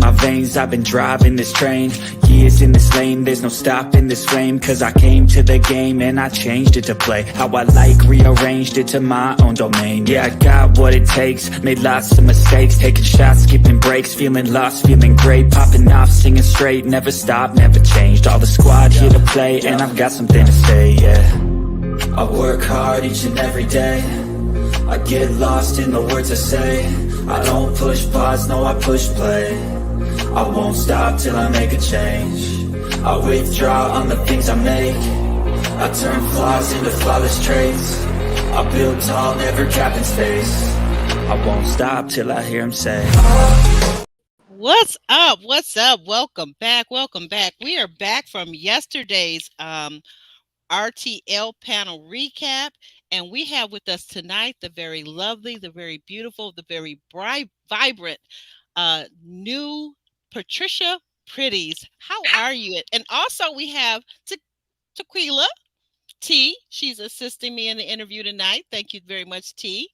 my veins, I've been driving this train. Years in this lane, there's no stopping this flame. Cause I came to the game and I changed it to play how I like, rearranged it to my own domain. Yeah, I got what it takes, made lots of mistakes, taking shots, skipping breaks, feeling lost, feeling great, popping off, singing straight, never stopped, never changed. All the squad here to play, and I've got something to say, yeah. I work hard each and every day, I get lost in the words I say. I don't push pause, no, I push play. I won't stop till I make a change. I withdraw on the things I make. I turn flaws into flawless traits. I build tall, never capping space. I won't stop till I hear him say, What's up? What's up? Welcome back. Welcome back. We are back from yesterday's RTL panel recap, and we have with us tonight the very lovely, the very beautiful, the very bright, vibrant, new Patricia Pretties. How are you? And also we have Taquilla T. She's assisting me in the interview tonight. Thank you very much, T.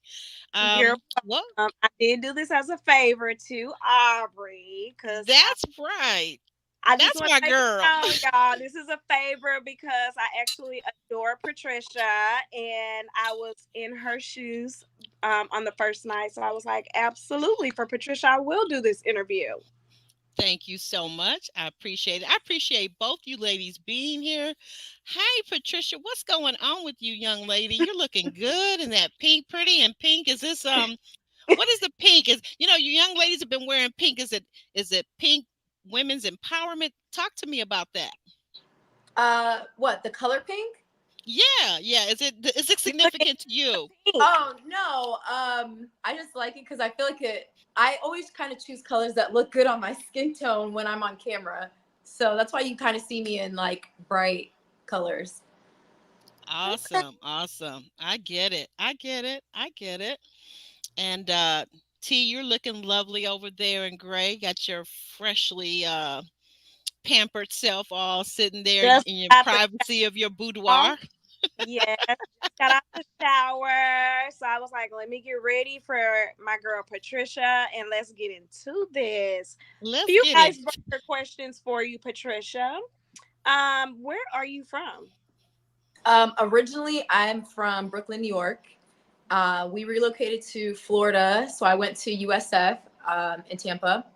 You're What? I did do this as a favor to Aubrey because That's right. I just That's want my to girl. y'all, this is a favor because I actually adore Patricia, and I was in her shoes on the first night, so I was like, absolutely, for Patricia, I will do this interview. Thank you so much. I appreciate it. I appreciate both you ladies being here. Hi, Patricia. What's going on with you, young lady? You're looking good in that pink, pretty and pink. Is this what is the pink? Is you young ladies have been wearing pink. Is it pink women's empowerment? Talk to me about that. What, the color pink? Yeah. Is it significant to you? Oh no. I just like it because I feel like I always kind of choose colors that look good on my skin tone when I'm on camera. So that's why you kind of see me in like bright colors. Awesome. I get it. And T, you're looking lovely over there in gray. Got your freshly pampered self all sitting there Just in your got privacy of your boudoir. Yeah, got out the shower, so I was like, let me get ready for my girl Patricia, and let's get into this. Let's Few get it. icebreaker questions for you, Patricia. Where are you from? Originally, I'm from Brooklyn, New York. We relocated to Florida, so I went to USF in Tampa.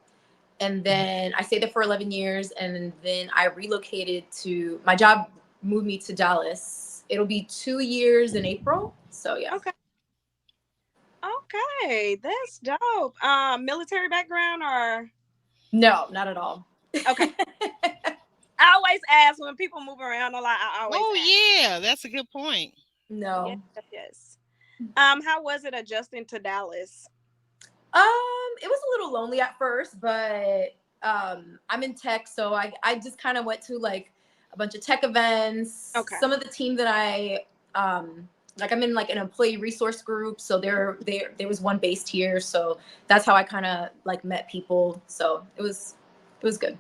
And then I stayed there for 11 years, and then I relocated to, my job moved me to Dallas. It'll be 2 years in April. So yeah. Okay, that's dope. Military background or? No, not at all. Okay. I always ask when people move around a lot. I always ask. Yeah, that's a good point. No. Yes. How was it adjusting to Dallas? It was a little lonely at first, but I'm in tech, so I just kind of went to like a bunch of tech events. Okay. Some of the team that like I'm in like an employee resource group, so there was one based here, so that's how I kind of like met people. So it was good.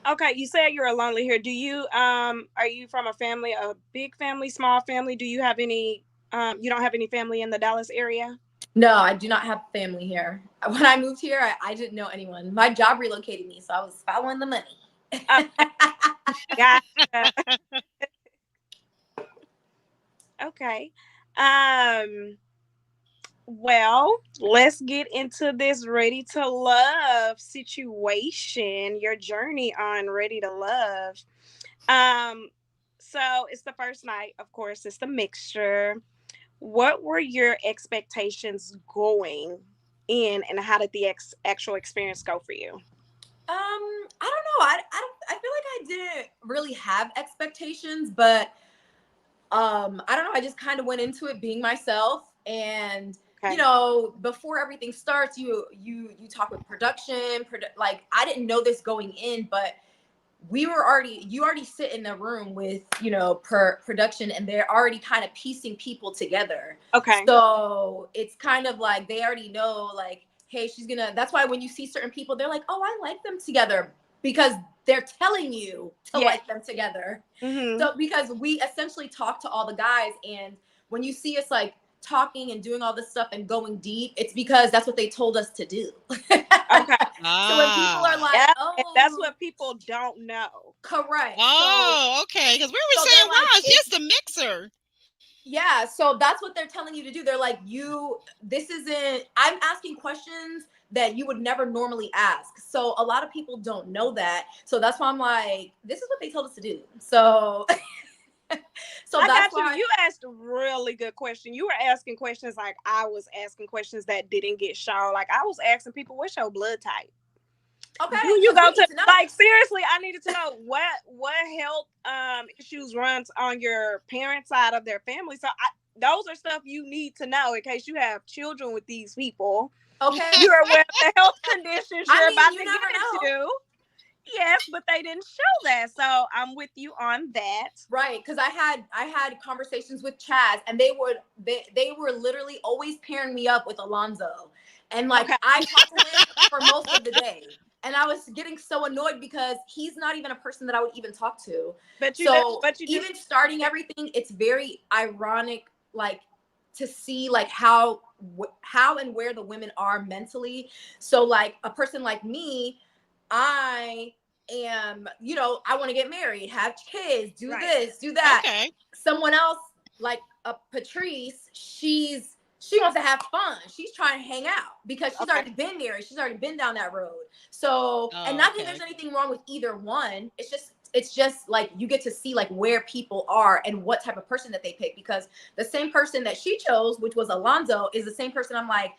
Okay, you said you're lonely here. Do you are you from a family, a big family, small family? Do you have any you don't have any family in the Dallas area? No, I do not have family here. When I moved here, I didn't know anyone. My job relocated me, so I was following the money. Gotcha. Okay. Well, let's get into this Ready to Love situation, your journey on Ready to Love. So it's the first night, of course, it's the mixture. What were your expectations going in, and how did the actual experience go for you? I don't know. I feel like I didn't really have expectations, but I don't know. I just kind of went into it being myself, and Okay. before everything starts, you talk with production. Like I didn't know this going in, but you already sit in the room with production, and they're already kind of piecing people together. Okay. So it's kind of like they already know, like, hey, that's why when you see certain people, they're like, oh, I like them together, because they're telling you to like them together. Mm-hmm. So because we essentially talk to all the guys, and when you see us like talking and doing all this stuff and going deep, it's because that's what they told us to do. Okay. So when people are like, Yeah, oh, and that's what people don't know. correct. Oh, okay. Because we were so saying, they're like, wow, it's just a mixer. Yeah, so that's what they're telling you to do. They're like, I'm asking questions that you would never normally ask. So a lot of people don't know that. So that's why I'm like, this is what they told us to do. So so I that's got you. why You asked a really good question. You were asking questions like I was asking questions that didn't get shown. Like I was asking people, what's your blood type? okay, Do you 'cause go we need to know. like seriously? I needed to know what health issues runs on your parents' side of their family. So those are stuff you need to know in case you have children with these people. Okay. You're aware of the health conditions I you're mean, about you to never get know. into. Yes, but they didn't show that. So I'm with you on that. Right, because I had conversations with Chaz, and they were literally always pairing me up with Alonzo, and like Okay. I talked to him for most of the day, and I was getting so annoyed because he's not even a person that I would even talk to. But you Even just starting everything, it's very ironic, like to see like how and where the women are mentally. So like a person like me, I am, I want to get married, have kids, do this, do that. Okay. Someone else, like a Patrice, she wants to have fun. She's trying to hang out because she's already been there. She's already been down that road. So, and not that there's anything wrong with either one. It's just like you get to see like where people are and what type of person that they pick, because the same person that she chose, which was Alonzo, is the same person I'm like,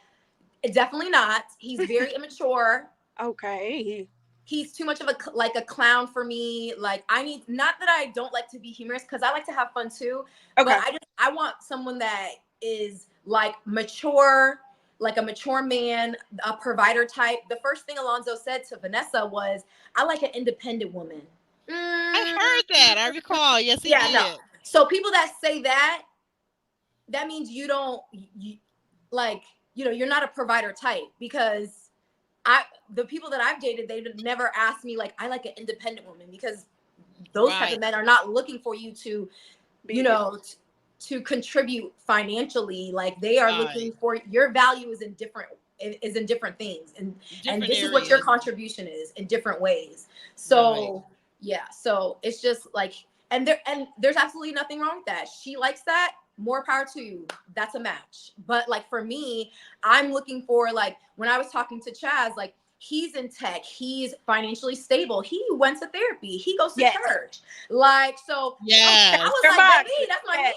definitely not. He's very immature. okay. He's too much of a clown for me. Like I need, not that I don't like to be humorous, because I like to have fun too. Okay. But I want someone that is like mature, like a mature man, a provider type. The first thing Alonzo said to Vanessa was, I like an independent woman. I heard that. I recall. Yes, he did. No. So people that say that means you don't, you're not a provider type, because the people that I've dated, they would never ask me like, I like an independent woman, because those type of men are not looking for you to, to contribute financially. Like they are looking for your value is in different things, and this is what your contribution is in different ways. So yeah, so it's just like, and there's absolutely nothing wrong with that. She likes that, more power to you. That's a match. But like for me, I'm looking for, like when I was talking to Chaz, like he's in tech, he's financially stable, he went to therapy, he goes to church, like, so I was like, baby, that's my man.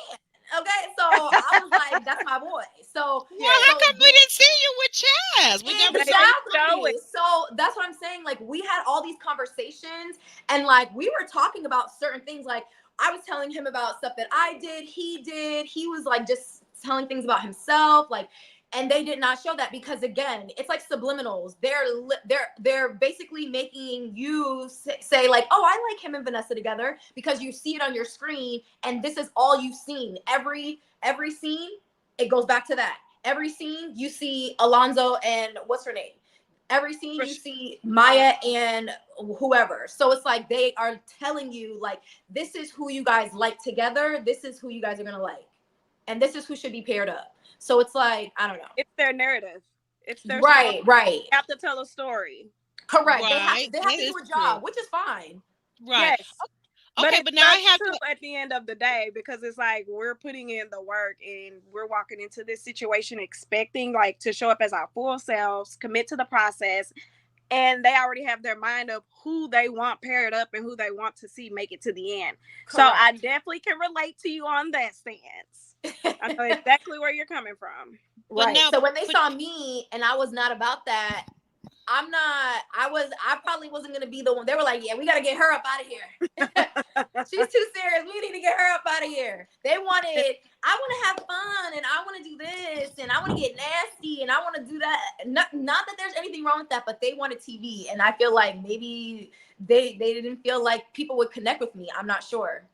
Okay, so I was like, that's my boy. So how come we didn't see you with Chaz? Exactly. So that's what I'm saying. Like we had all these conversations, and like we were talking about certain things. Like I was telling him about stuff that I did, he was like just telling things about himself, like, and they did not show that, because again, it's like subliminals. They're basically making you say like, oh, I like him and Vanessa together, because you see it on your screen, and this is all you've seen. Every scene, it goes back to that. Every scene you see Alonzo and what's her name? Every scene you see Maya and whoever. So it's like they are telling you like, this is who you guys like together. This is who you guys are going to like. And this is who should be paired up. So it's like, I don't know. It's their narrative. It's their story. Right. They have to tell a story. Correct. Right. They have to do a job, which is fine. Right. Yes. Okay, but now I have to at the end of the day, because it's like we're putting in the work and we're walking into this situation expecting like to show up as our full selves, commit to the process, and they already have their mind of who they want paired up and who they want to see make it to the end. Correct. So I definitely can relate to you on that stance. I know exactly where you're coming from. Right. So when they saw me and I was not about that, I probably wasn't going to be the one. They were like, yeah, we got to get her up out of here. She's too serious. We need to get her up out of here. I want to have fun, and I want to do this, and I want to get nasty, and I want to do that. Not that there's anything wrong with that, but they wanted TV. And I feel like maybe they didn't feel like people would connect with me. I'm not sure.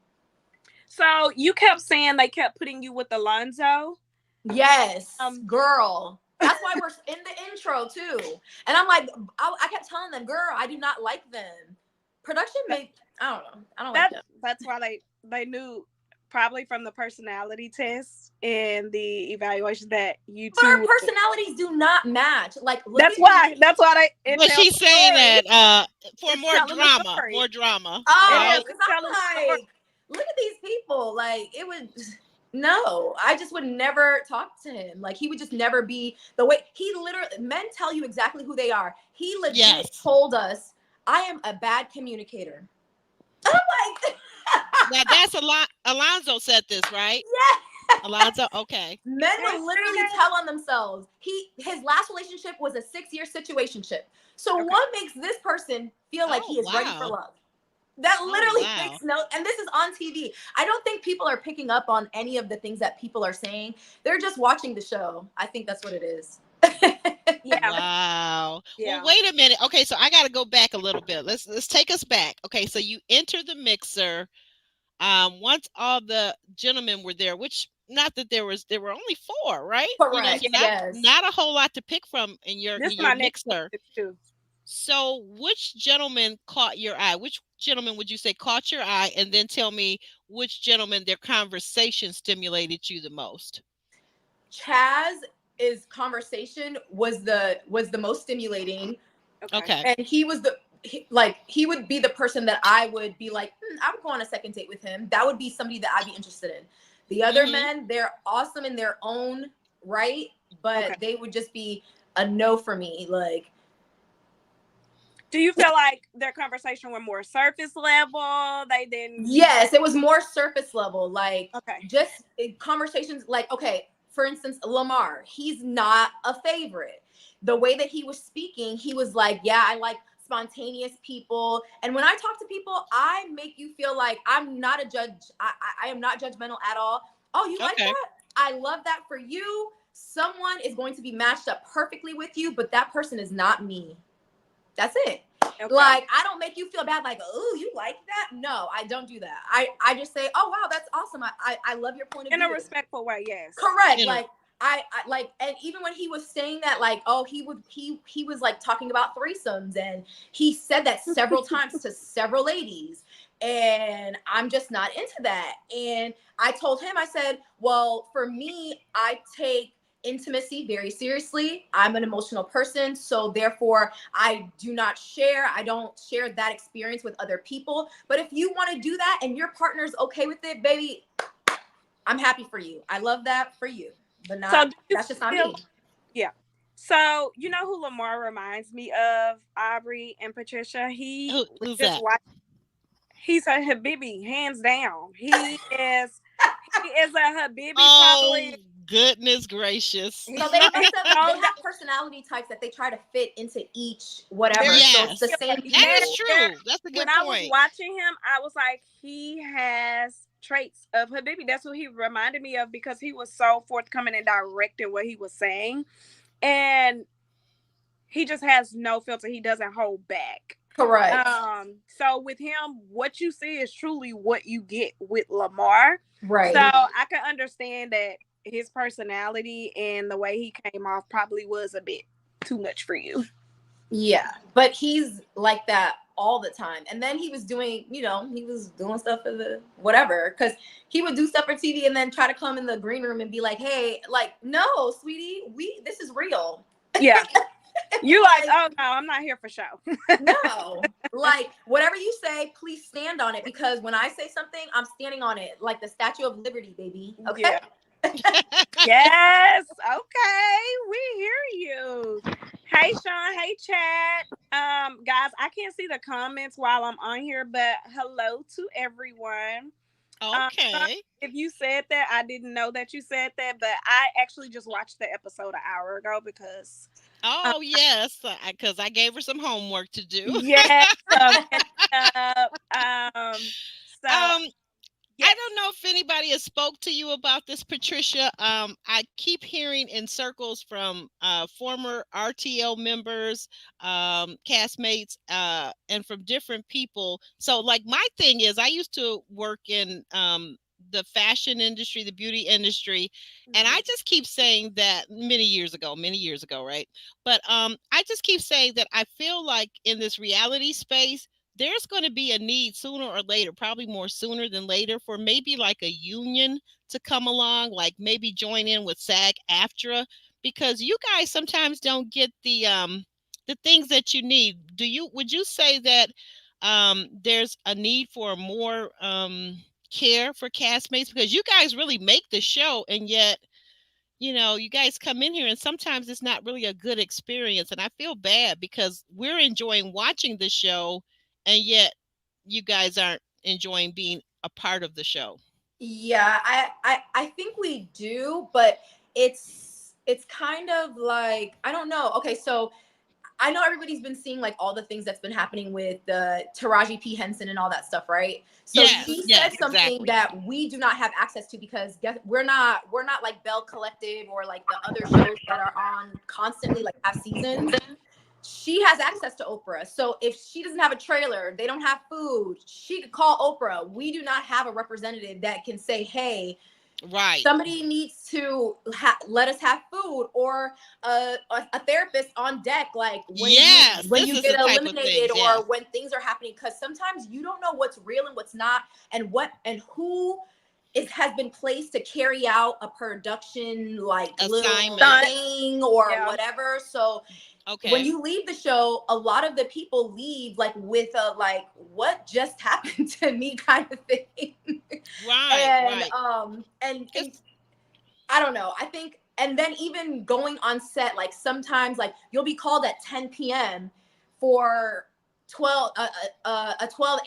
So you kept saying they kept putting you with Alonzo? Yes, girl. That's why we're in the intro too. And I'm like, I kept telling them, girl, I do not like them. Production made, I don't know. I don't like them. That's why they knew probably from the personality test and the evaluation that you But our two. personalities do not match. Like, look That's at me. why. That's why it But tells she's the saying story. that for It's more telling the drama, story. more drama, Oh, right? It is. because It's telling the I'm story. like, look at these people. Like, it would, no, I just would never talk to him. Like, he would just never be the way he literally, men tell you exactly who they are. He legit Yes. told us, I am a bad communicator. I'm like, Now that's a lot. Alonzo said this, right? yeah. Alonzo, okay. Men Yes, will literally yes. tell on themselves. His last relationship was a 6-year situationship. So Okay. what makes this person feel like Oh, he is ready for wow. love? That Oh, literally wow. makes no, and this is on TV. I don't think people are picking up on any of the things that people are saying. They're just watching the show. I think that's what it is. Yeah. Wow. Yeah. Well, wait a minute. Okay, so I got to go back a little bit. Let's take us back. Okay, so you enter the mixer. Once all the gentlemen were there, which not that there were only 4, right? Correct. So Yes. not a whole lot to pick from in This is your my next mixer. question too. So which gentleman caught your eye? Which gentleman would you say caught your eye? And then tell me which gentleman their conversation stimulated you the most. Chaz's conversation was the most stimulating, Okay. Okay. and he was he would be the person that I would be like, I would go on a second date with him. That would be somebody that I'd be interested in. The other men, they're awesome in their own right, but they would just be a no for me. Like, do you feel like their conversation were more surface level? They didn't. yes, it was more surface level. Like, Okay. just conversations. Like, okay, for instance, Lamar, he's not a favorite. The way that he was speaking, he was like, yeah, I like spontaneous people. And when I talk to people, I make you feel like I'm not a judge. I am not judgmental at all. Oh, you like that? I love that for you. Someone is going to be matched up perfectly with you, but that person is not me. That's it. Okay. Like, I don't make you feel bad, like, oh, you like that? No, I don't do that. I just say, oh, wow, that's awesome. I love your point of view. In a respectful way, yes. Correct. Like, I like, and even when he was saying that, like, oh, he was like talking about threesomes, and he said that several times to several ladies, and I'm just not into that. And I told him, I said, well, for me, I take intimacy very seriously. I'm an emotional person, so therefore I don't share that experience with other people. But if you want to do that and your partner's okay with it, baby, I'm happy for you. I love that for you. But that's just not me. Yeah. So you know who Lamar reminds me of? Aubrey and Patricia. Who's that? He's a Habibi, hands down. He is a Habibi. Oh, probably. Goodness gracious. So they have personality types that they try to fit into each whatever. Yes. So it's the same. That is true. That's a good point. When I was watching him, I was like, he has traits of Habibi. That's what he reminded me of, because he was so forthcoming and direct in what he was saying. And he just has no filter. He doesn't hold back. Correct. So with him, what you see is truly what you get with Lamar. Right. So I can understand that his personality and the way he came off probably was a bit too much for you. Yeah, but he's like that all the time. And then he was doing stuff for the whatever, because he would do stuff for TV and then try to come in the green room and be like, hey, like, no, sweetie, this is real. Yeah. You like, oh no, I'm not here for show. No, like, whatever you say, please stand on it, because when I say something, I'm standing on it, like the Statue of Liberty, baby. Okay. Yeah. Yes. Okay. We hear you. Hey Sean. Hey chat. Guys, I can't see the comments while I'm on here, but hello to everyone. Okay. If you said that, I didn't know that you said that, but I actually just watched the episode an hour ago because. Oh yes, because I gave her some homework to do. Yes. Yes. I don't know if anybody has spoke to you about this, Patricia. I keep hearing in circles from former RTL members, castmates, and from different people. So, like, my thing is, I used to work in the fashion industry, the beauty industry, and I just keep saying that many years ago, right? But I just keep saying that I feel like in this reality space, there's going to be a need sooner or later, probably more sooner than later, for maybe like a union to come along, like maybe join in with SAG-AFTRA, because you guys sometimes don't get the things that you need. Would you say that there's a need for more care for castmates, because you guys really make the show, and yet you guys come in here and sometimes it's not really a good experience. And I feel bad because we're enjoying watching the show, and yet you guys aren't enjoying being a part of the show. Yeah, I think we do, but it's kind of like, I don't know. Okay, so I know everybody's been seeing like all the things that's been happening with Taraji P. Henson and all that stuff, right? So she said Yes, something exactly. that we do not have access to, because we're not like Bell Collective or like the other shows that are on constantly, like have seasons. She has access to Oprah. So if she doesn't have a trailer, they don't have food, she could call Oprah. We do not have a representative that can say, hey, Right. somebody needs to let us have food, or a therapist on deck, like when Yes, this you is the get type of things. eliminated, Yes. or when things are happening, because sometimes you don't know what's real and what's not, and who has been placed to carry out a production like little Assignment. thing or Yeah. whatever. So when Okay. you leave the show, a lot of the people leave like with a like, what just happened to me kind of thing. Right, and right. and I don't know. I think, and then even going on set, like sometimes like you'll be called at 10 p.m. for 12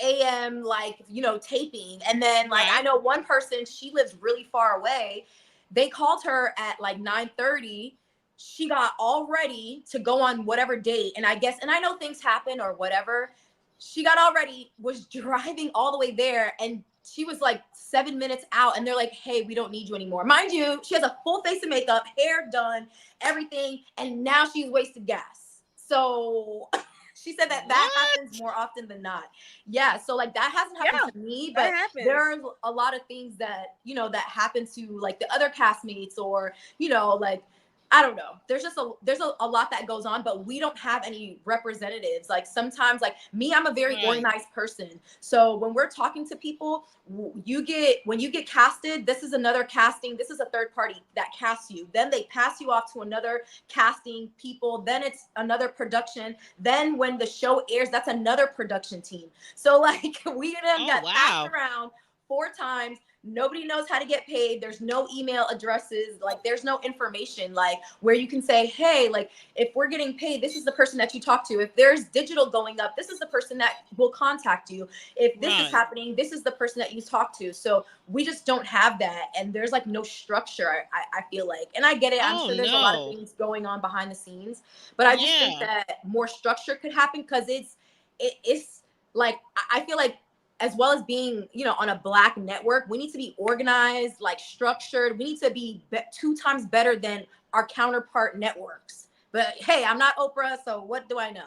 a.m. like, taping. And then like, I Right. know one person, she lives really far away. They called her at like 9:30. She got all ready to go on whatever date. And I know things happen or whatever. She got all ready, was driving all the way there, and she was like 7 minutes out, and they're like, hey, we don't need you anymore. Mind you, she has a full face of makeup, hair done, everything, and now she's wasted gas. So she said that happens What? more often than not. Yeah, so like that hasn't happened Yeah, to me, that but happens. there's a lot of things that that happen to like the other castmates, or like, I don't know. There's a lot that goes on, but we don't have any representatives. Like sometimes, like me, I'm a very Right. organized person. So when we're talking to people, when you get casted, this is another casting. This is a third party that casts you. Then they pass you off to another casting people. Then it's another production. Then when the show airs, that's another production team. So like we done Oh, got passed wow. around 4 times. Nobody knows how to get paid. There's no email addresses. Like there's no information like where you can say, hey, like if we're getting paid, this is the person that you talk to. If there's digital going up, this is the person that will contact you. If this is Right. happening, this is the person that you talk to. So we just don't have that. And there's like no structure, I feel like. And I get it. I'm Oh, sure there's a lot of no. things going on behind the scenes. But I just think Yeah. that more structure could happen, because it's like, I feel like, as well as being, on a Black network, we need to be organized, like structured. We need to be 2 times better than our counterpart networks. But hey, I'm not Oprah, so what do I know?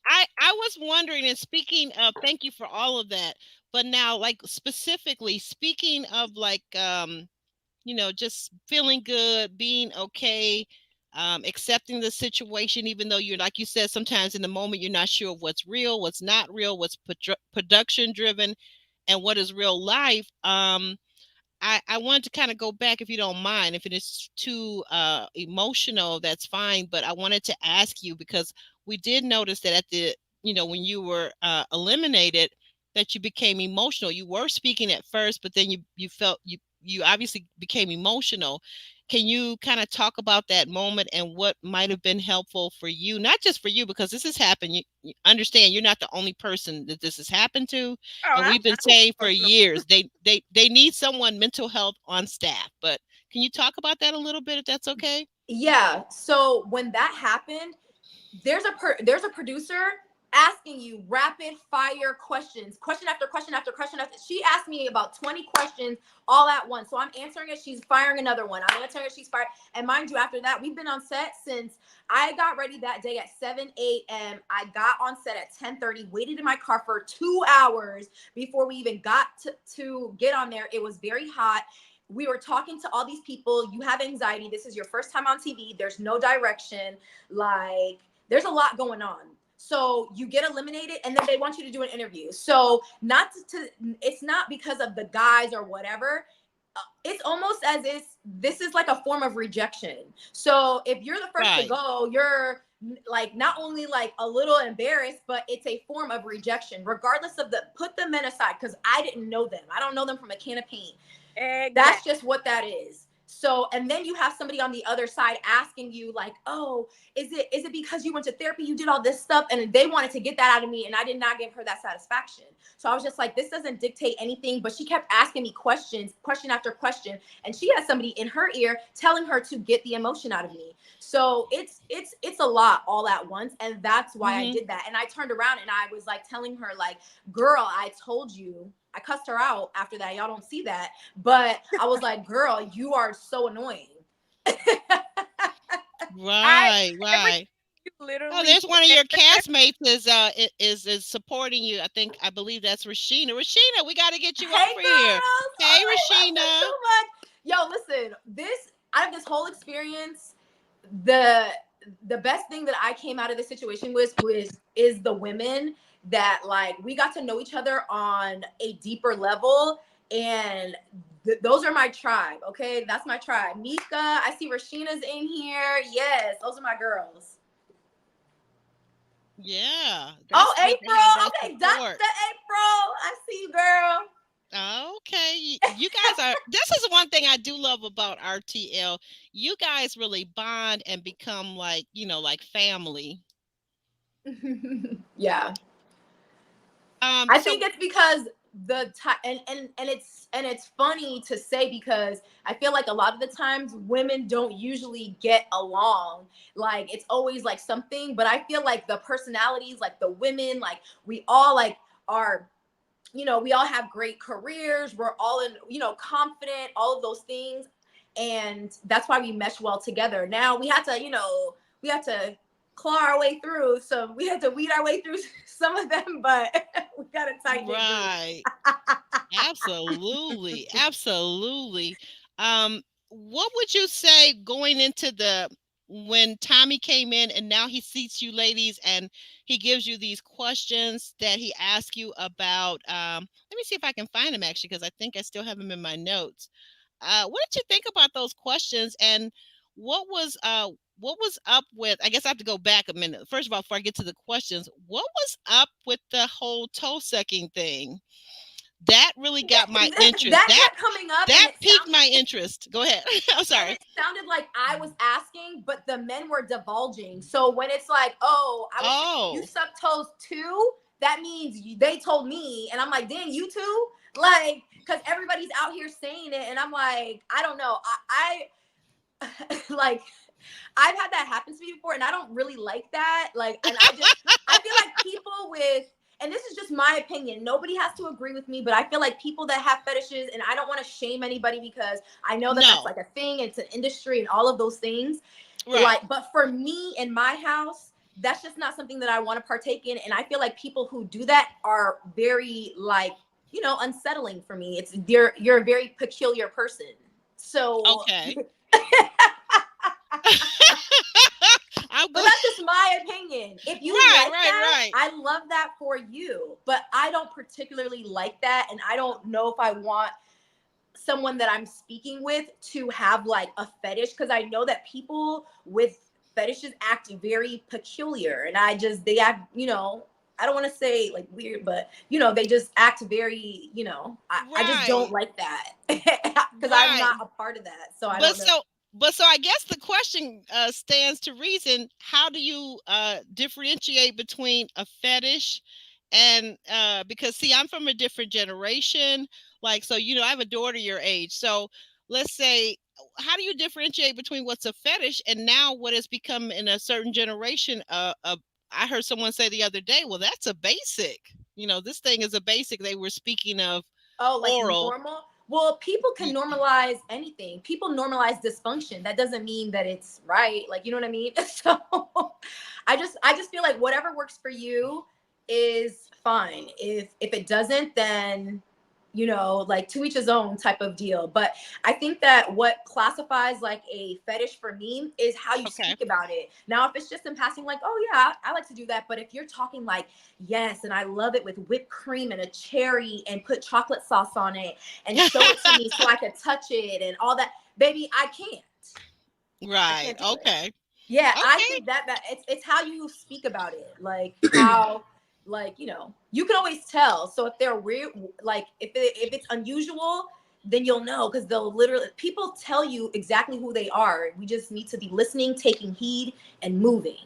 I was wondering, and speaking of, thank you for all of that. But now, like specifically speaking of, like just feeling good, being okay, accepting the situation, even though you're, like you said, sometimes in the moment you're not sure what's real, what's not real, what's production driven, and what is real life. I wanted to kind of go back, if you don't mind. If it is too emotional, that's fine. But I wanted to ask you, because we did notice that at when you were eliminated, that you became emotional. You were speaking at first, but then you felt you obviously became emotional. Can you kind of talk about that moment and what might have been helpful for you? Not just for you, because this has happened. You understand you're not the only person that this has happened to, Oh, and we've been I'm saying for emotional. years they need someone mental health on staff. But can you talk about that a little bit, if that's okay? Yeah. So when that happened, there's a producer asking you rapid fire questions, question after question after question after. She asked me about 20 questions all at once. So I'm answering it, she's firing another one. I'm answering it, she's firing. And mind you, after that, we've been on set since I got ready that day at 7 a.m. I got on set at 10:30, waited in my car for 2 hours before we even got to get on there. It was very hot. We were talking to all these people. You have anxiety. This is your first time on TV. There's no direction. Like, there's a lot going on. So you get eliminated, and then they want you to do an interview. So it's not because of the guys or whatever. It's almost as if this is like a form of rejection. So if you're the first to go, you're like not only like a little embarrassed, but it's a form of rejection, regardless of put the men aside, because I didn't know them. I don't know them from a can of paint. Exactly. That's just what that is. So, and then you have somebody on the other side asking you like, oh, is it because you went to therapy, you did all this stuff? And they wanted to get that out of me, and I did not give her that satisfaction. So I was just like, this doesn't dictate anything, but she kept asking me question after question. And she has somebody in her ear telling her to get the emotion out of me. So it's a lot all at once. And that's why I did that. And I turned around and I was like telling her like, girl, I told you. I cussed her out after that. Y'all don't see that. But I was like, girl, you are so annoying. Right. Literally. Oh, there's one of your castmates is supporting you. I believe that's Rashina. Rashina, we got to get you over here. Hey, Rashina. So much. Yo, listen, out of this whole experience, the best thing that I came out of this situation is the women that like we got to know each other on a deeper level, and those are my tribe. Okay, that's my tribe. Mika, I see Rashina's in here. Yes, those are my girls. Yeah. Oh, April. Okay, Dr. April, I see you, girl. Okay, you guys are. This is one thing I do love about RTL. You guys really bond and become like like family. Yeah. I think it's because it's funny to say because I feel like a lot of the times women don't usually get along. Like it's always like something, but I feel like the personalities, like the women, like we all like are, we all have great careers. We're all in, confident, all of those things. And that's why we mesh well together. Now we had to claw our way through. So we had to weed our way through some of them, but we got to tighten it. Right. Absolutely. Absolutely. What would you say going into when Tommy came in and now he seats you ladies and he gives you these questions that he asks you about, let me see if I can find him actually, because I think I still have him in my notes. What did you think about those questions, and what was up with, I guess I have to go back a minute. First of all, before I get to the questions, what was up with the whole toe sucking thing? That really got my interest. That kept coming up. That piqued my interest. Go ahead. I'm sorry. It sounded like I was asking, but the men were divulging. So when it's like, oh, you suck toes too, that means they told me. And I'm like, dang, you too? Like, because everybody's out here saying it. And I'm like, I don't know. I like, I've had that happen to me before, and I don't really like that. Like, and I feel like people with, and this is just my opinion, nobody has to agree with me, but I feel like people that have fetishes, and I don't want to shame anybody because I know that that's like a thing, it's an industry and all of those things. Right. Like, but for me in my house, that's just not something that I want to partake in. And I feel like people who do that are very like, unsettling for me. It's you're a very peculiar person. So okay. But that's just my opinion. If you like that, I love that for you. But I don't particularly like that. And I don't know if I want someone that I'm speaking with to have like a fetish, because I know that people with fetishes act very peculiar. And they act, I don't want to say like weird, but they just act very, I just don't like that because I'm not a part of that. So I don't know. So I guess the question stands to reason. How do you differentiate between a fetish and because see, I'm from a different generation. Like, so, I have a daughter your age. So let's say, how do you differentiate between what's a fetish and now what has become in a certain generation? I heard someone say the other day, well, that's a basic. This thing is a basic. They were speaking of like oral. Normal. Well, people can normalize anything. People normalize dysfunction. That doesn't mean that it's right. Like, you know what I mean? So I just feel like whatever works for you is fine. If it doesn't, then you know, like to each his own type of deal. But I think that what classifies like a fetish for me is how you Okay. speak about it. Now, if it's just in passing, like, oh yeah, I like to do that. But if you're talking like, yes, and I love it with whipped cream and a cherry and put chocolate sauce on it and show it to me so I could touch it and all that, baby, I can't. I Right. can't do it. Okay. Yeah, I Okay. think that it's how you speak about it, like how, like, you know, you can always tell. So if they're weird, like if it's unusual, then you'll know, because they'll literally, people tell you exactly who they are. We just need to be listening, taking heed, and moving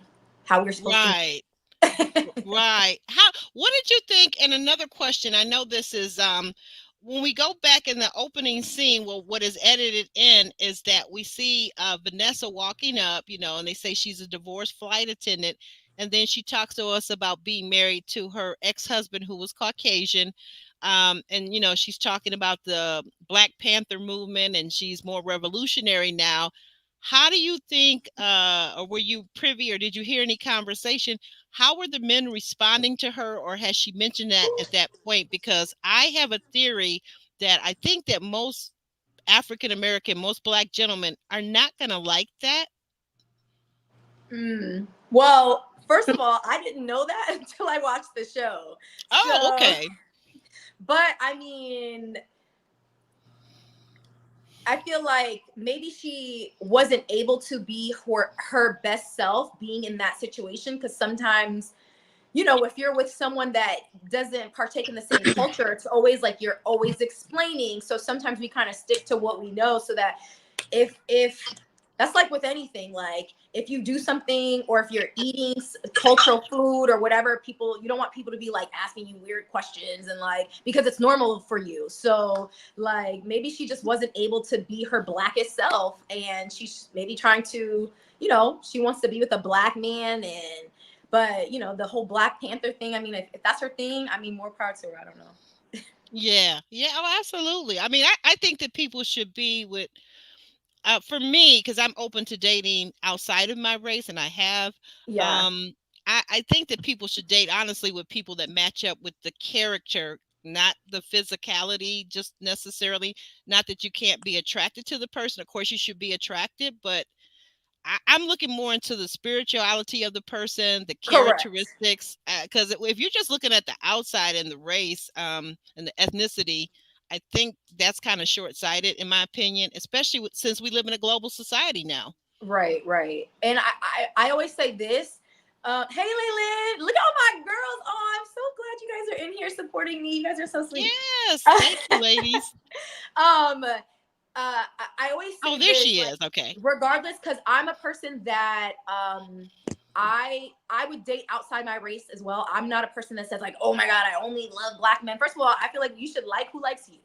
how we're supposed to Right. move. Right. What did you think? And another question, I know this is when we go back in the opening scene, well, what is edited in is that we see Vanessa walking up, you know, and they say she's a divorced flight attendant. And then she talks to us about being married to her ex-husband who was Caucasian. And you know, she's talking about the Black Panther movement and she's more revolutionary now. How do you think, or were you privy or did you hear any conversation? How were the men responding to her, or has she mentioned that at that point? Because I have a theory that I think that most African American, most Black gentlemen are not going to like that. Well, first of all, I didn't know that until I watched the show. Oh, So, okay. but I mean, I feel like maybe she wasn't able to be her best self being in that situation, because sometimes, you know, if you're with someone that doesn't partake in the same culture, it's always like you're always explaining. So sometimes we kind of stick to what we know, so that if that's like with anything, like if you do something or if you're eating cultural food or whatever, people, you don't want people to be like asking you weird questions, and like, because it's normal for you. So like maybe she just wasn't able to be her blackest self, and she's maybe trying to, you know, she wants to be with a Black man. And but you know, the whole Black Panther thing, I mean, if that's her thing, I mean, more power to her. I don't know. Yeah. Yeah. Oh, absolutely. I mean, I think that people should be with, for me, because I'm open to dating outside of my race, and I have. Yeah, Um, I think that people should date honestly with people that match up with the character, not the physicality, just necessarily. Not that you can't be attracted to the person. Of course, you should be attracted, but I'm looking more into the spirituality of the person, the correct. characteristics. Because if you're just looking at the outside and the race, and the ethnicity, I think that's kind of short-sighted, in my opinion, especially since we live in a global society now. Right, right. And I always say this. Hey, Leland, look at all my girls. Oh, I'm so glad you guys are in here supporting me. You guys are so sweet. Yes, thank you, ladies. I always Oh, say there this, she like, is. Okay. regardless, because I'm a person that I would date outside my race as well. I'm not a person that says like, oh my God, I only love Black men. First of all, I feel like you should like who likes you,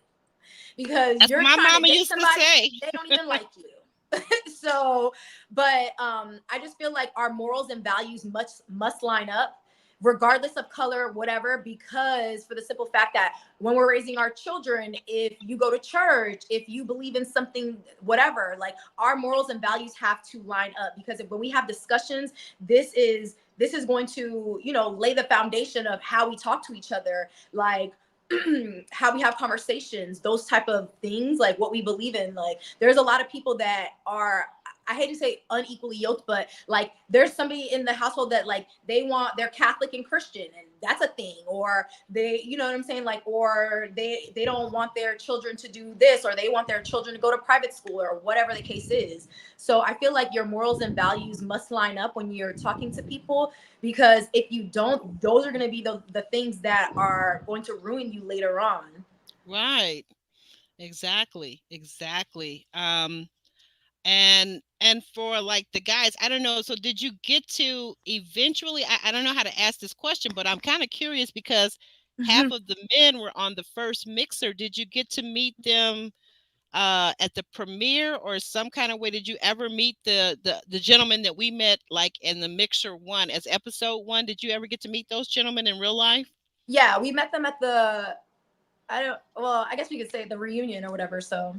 because That's what you're my trying to mama date used to somebody, say. they don't even like you. So, but I just feel like our morals and values must line up, regardless of color, whatever, because for the simple fact that when we're raising our children, if you go to church, if you believe in something, whatever, like our morals and values have to line up, because when we have discussions, this is going to, you know, lay the foundation of how we talk to each other, like how we have conversations, those type of things, like what we believe in. Like there's a lot of people that are, I hate to say unequally yoked, but like there's somebody in the household that like they're Catholic and Christian, and that's a thing, or they, you know what I'm saying, like, or they don't want their children to do this, or they want their children to go to private school, or whatever the case is. So I feel like your morals and values must line up when you're talking to people, because if you don't, those are going to be the things that are going to ruin you later on. Right. Exactly. Exactly. And for like the guys, I don't know, so did you get to eventually, I don't know how to ask this question, but I'm kind of curious because half of the men were on the first mixer. Did you get to meet them at the premiere or some kind of way? Did you ever meet the gentleman that we met like in the mixer one as episode one? Did you ever get to meet those gentlemen in real life? Yeah, we met them at the, I don't, well, I guess we could say the reunion or whatever. So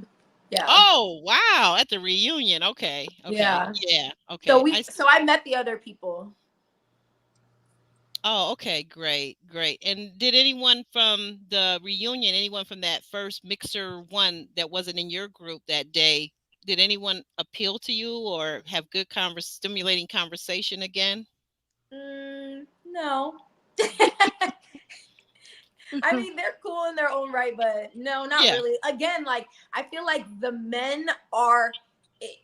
yeah. Oh, wow, at the reunion. Okay, okay, Yeah. yeah, So okay, I so I met the other people. Oh, okay, great, great. And did anyone from the reunion, anyone from that first mixer one that wasn't in your group that day, did anyone appeal to you or have good stimulating conversation again? No. I mean, they're cool in their own right, but no, not Yeah. really. Again, like I feel like the men are, it-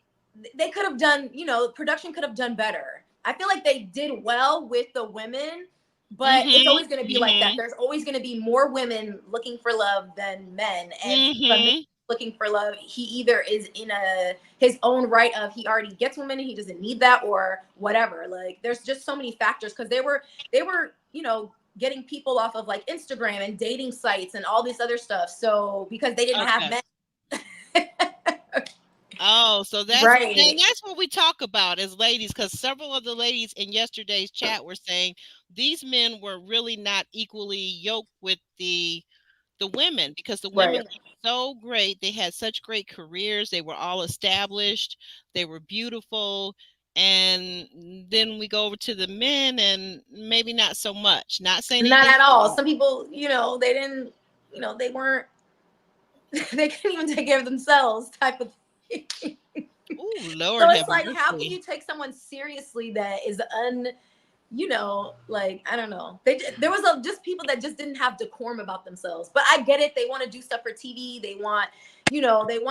they could have done, production could have done better. I feel like they did well with the women, but it's Mhm. always going to be like that. Mhm. There's always going to be more women looking for love than men, and if a man Mhm. looking for love, he either is in his own right of he already gets women and he doesn't need that or whatever. Like there's just so many factors because they were getting people off of like Instagram and dating sites and all this other stuff. So because they didn't have Okay. men. Oh, so Right. that's what we talk about as ladies, because several of the ladies in yesterday's chat were saying these men were really not equally yoked with the women because the women Right. were so great. They had such great careers. They were all established. They were beautiful. And then we go over to the men and maybe not so much. Not saying Not anything. at all. Some people, they didn't, they weren't, they couldn't even take care of themselves type of thing. Oh, So Lord it's have like, how can mercy. you take someone seriously that is like I don't know. There was just people that just didn't have decorum about themselves. But I get it. They want to do stuff for TV. They want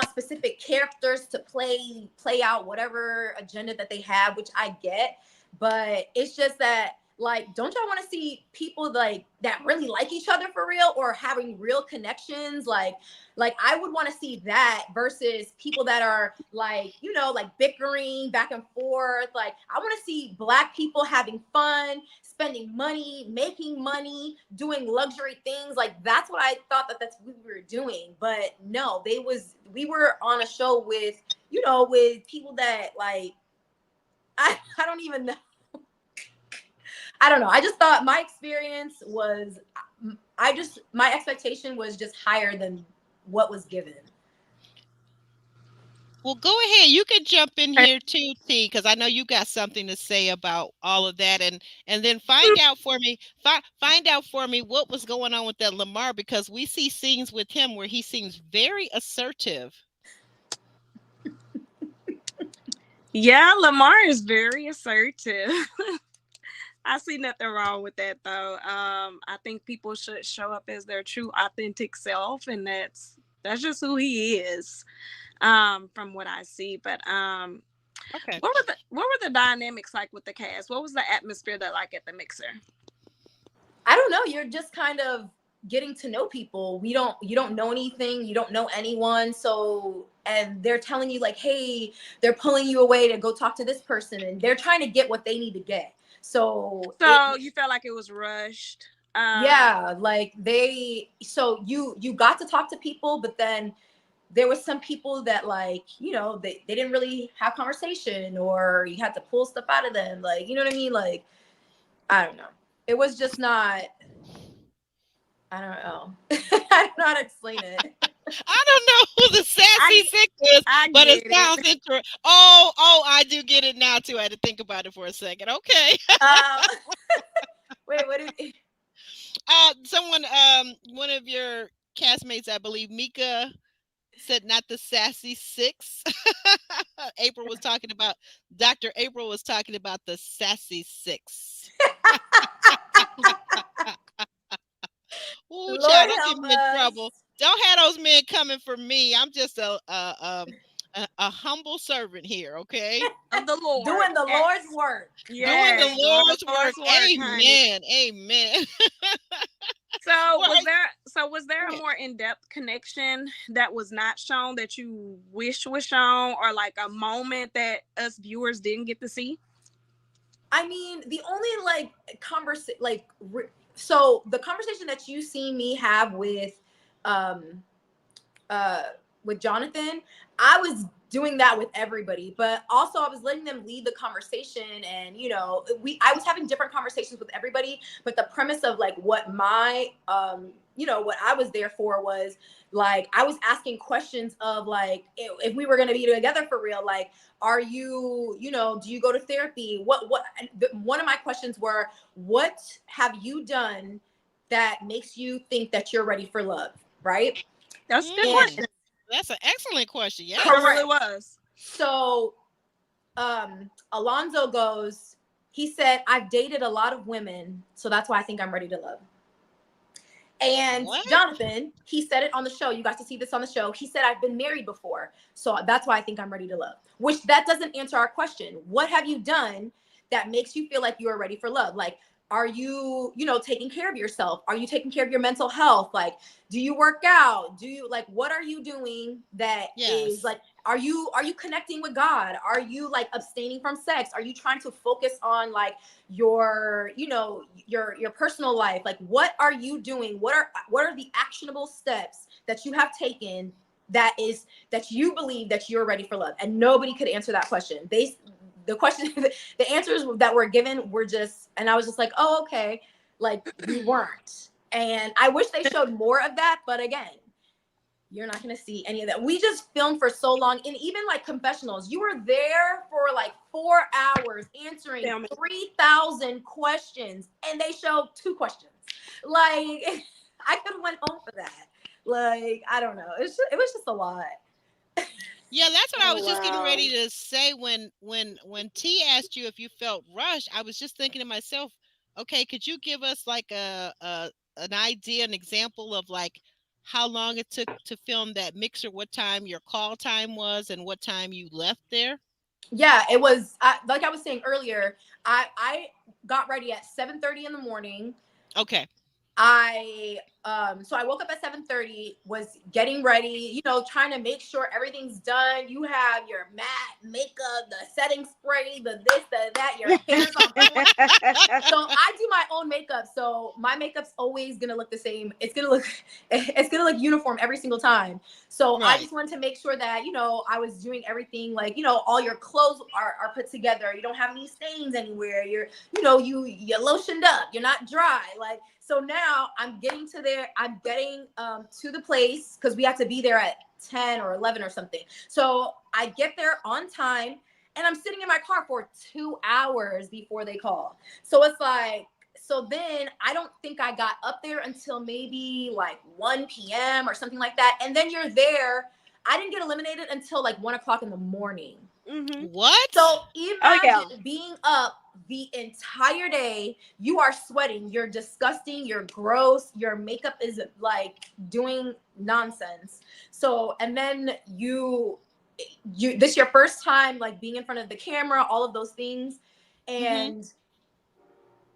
specific characters to play out whatever agenda that they have, which I get. But it's just that like, don't y'all want to see people like that really like each other for real or having real connections? Like I would want to see that versus people that are like, like bickering back and forth. Like I want to see Black people having fun, spending money, making money, doing luxury things. Like that's what I thought that's what we were doing. But no, we were on a show with, with people that like I don't even know. I don't know. I just thought my experience was my expectation was just higher than what was given. Well, go ahead. You can jump in here too, T, because I know you got something to say about all of that, and then find out for me. Find out for me what was going on with that Lamar, because we see scenes with him where he seems very assertive. Yeah, Lamar is very assertive. I see nothing wrong with that though. I think people should show up as their true authentic self, and that's just who he is. From what I see. But Okay. what were the dynamics like with the cast? What was the atmosphere that like at the mixer? I don't know. You're just kind of getting to know people. You don't know anything. You don't know anyone. So, and they're telling you like, hey, they're pulling you away to go talk to this person, and they're trying to get what they need to get. So So you felt like it was rushed. yeah, like so you got to talk to people, but then there was some people that like, they didn't really have conversation or you had to pull stuff out of them. Like, you know what I mean? Like, I don't know. It was just not, I don't know. I don't know how to explain it. I don't know who the sassy I six is, I but it get sounds it. interesting. Oh, I do get it now too. I had to think about it for a second. Okay. Um, wait, what did Someone, one of your castmates, I believe, Mika, said not the sassy six. April was talking about Dr. April was talking about the sassy six. Ooh, Lord child, don't get help me in us. trouble. Don't have those men coming for me. I'm just a humble servant here, okay? Of the Lord. Doing the Yes. Lord's work. Doing the Yes, doing the Lord's work. Lord's work, honey. Amen. Amen. So Well, was there a more in-depth connection that was not shown that you wish was shown, or like a moment that us viewers didn't get to see? I mean, the only like so the conversation that you see me have um with Jonathan, I was doing that with everybody, but also I was letting them lead the conversation. And I was having different conversations with everybody, but the premise of like what my what I was there for was like I was asking questions of like if we were going to be together for real, like are you do you go to therapy, one of my questions were, what have you done that makes you think that you're ready for love, right? That's a good Mm, question. that's an excellent question. It Yes. really Correct. was. So Alonzo goes, he said, I've dated a lot of women, so that's why I think I'm ready to love. And What? Jonathan, he said it on the show. You got to see this on the show. He said, I've been married before, so that's why I think I'm ready to love. Which that doesn't answer our question. What have you done that makes you feel like you are ready for love? Like, are you, taking care of yourself? Are you taking care of your mental health? Like, do you work out? Do you like, what are you doing that is Yes. like, are you connecting with God? Are you like abstaining from sex? Are you trying to focus on like your your personal life? Like, what are you doing? What are the actionable steps that you have taken that you believe that you're ready for love? And nobody could answer that question. The question the answers that were given were just, and I was just like, oh, okay, like we weren't. And I wish they showed more of that, but again, you're not going to see any of that. We just filmed for so long. And even like confessionals, you were there for like 4 hours answering Filming. 3,000 questions, and they showed 2 questions. Like, I could have went home for that. Like, I don't know. It was just a lot. Yeah, that's what I Oh was just getting wow. ready to say when T asked you if you felt rushed. I was just thinking to myself, okay, could you give us like a an idea, an example of like how long it took to film that mixer, what time your call time was, and what time you left there? Yeah, it was like I was saying earlier, I got ready at 7:30 in the morning. Okay. So I woke up at 7:30, was getting ready, trying to make sure everything's done. You have your matte makeup, the setting spray, the this, the that, your hair's on point. So I do my own makeup. So my makeup's always gonna look the same. It's gonna look uniform every single time. So I Right. just wanted to make sure that, I was doing everything like, all your clothes are put together. You don't have any stains anywhere. You lotioned up, you're not dry. Like, so now I'm getting to the place because we have to be there at 10 or 11 or something. So I get there on time and I'm sitting in my car for 2 hours before they call. So it's like, so then I don't think I got up there until maybe like 1 p.m. or something like that. And then you're there. I didn't get eliminated until like 1 o'clock in the morning. Mm-hmm. What? So Oh yeah. imagine being up the entire day. You are sweating. You're disgusting. You're gross. Your makeup is like doing nonsense. So, and then this your first time like being in front of the camera, all of those things. Mm-hmm. And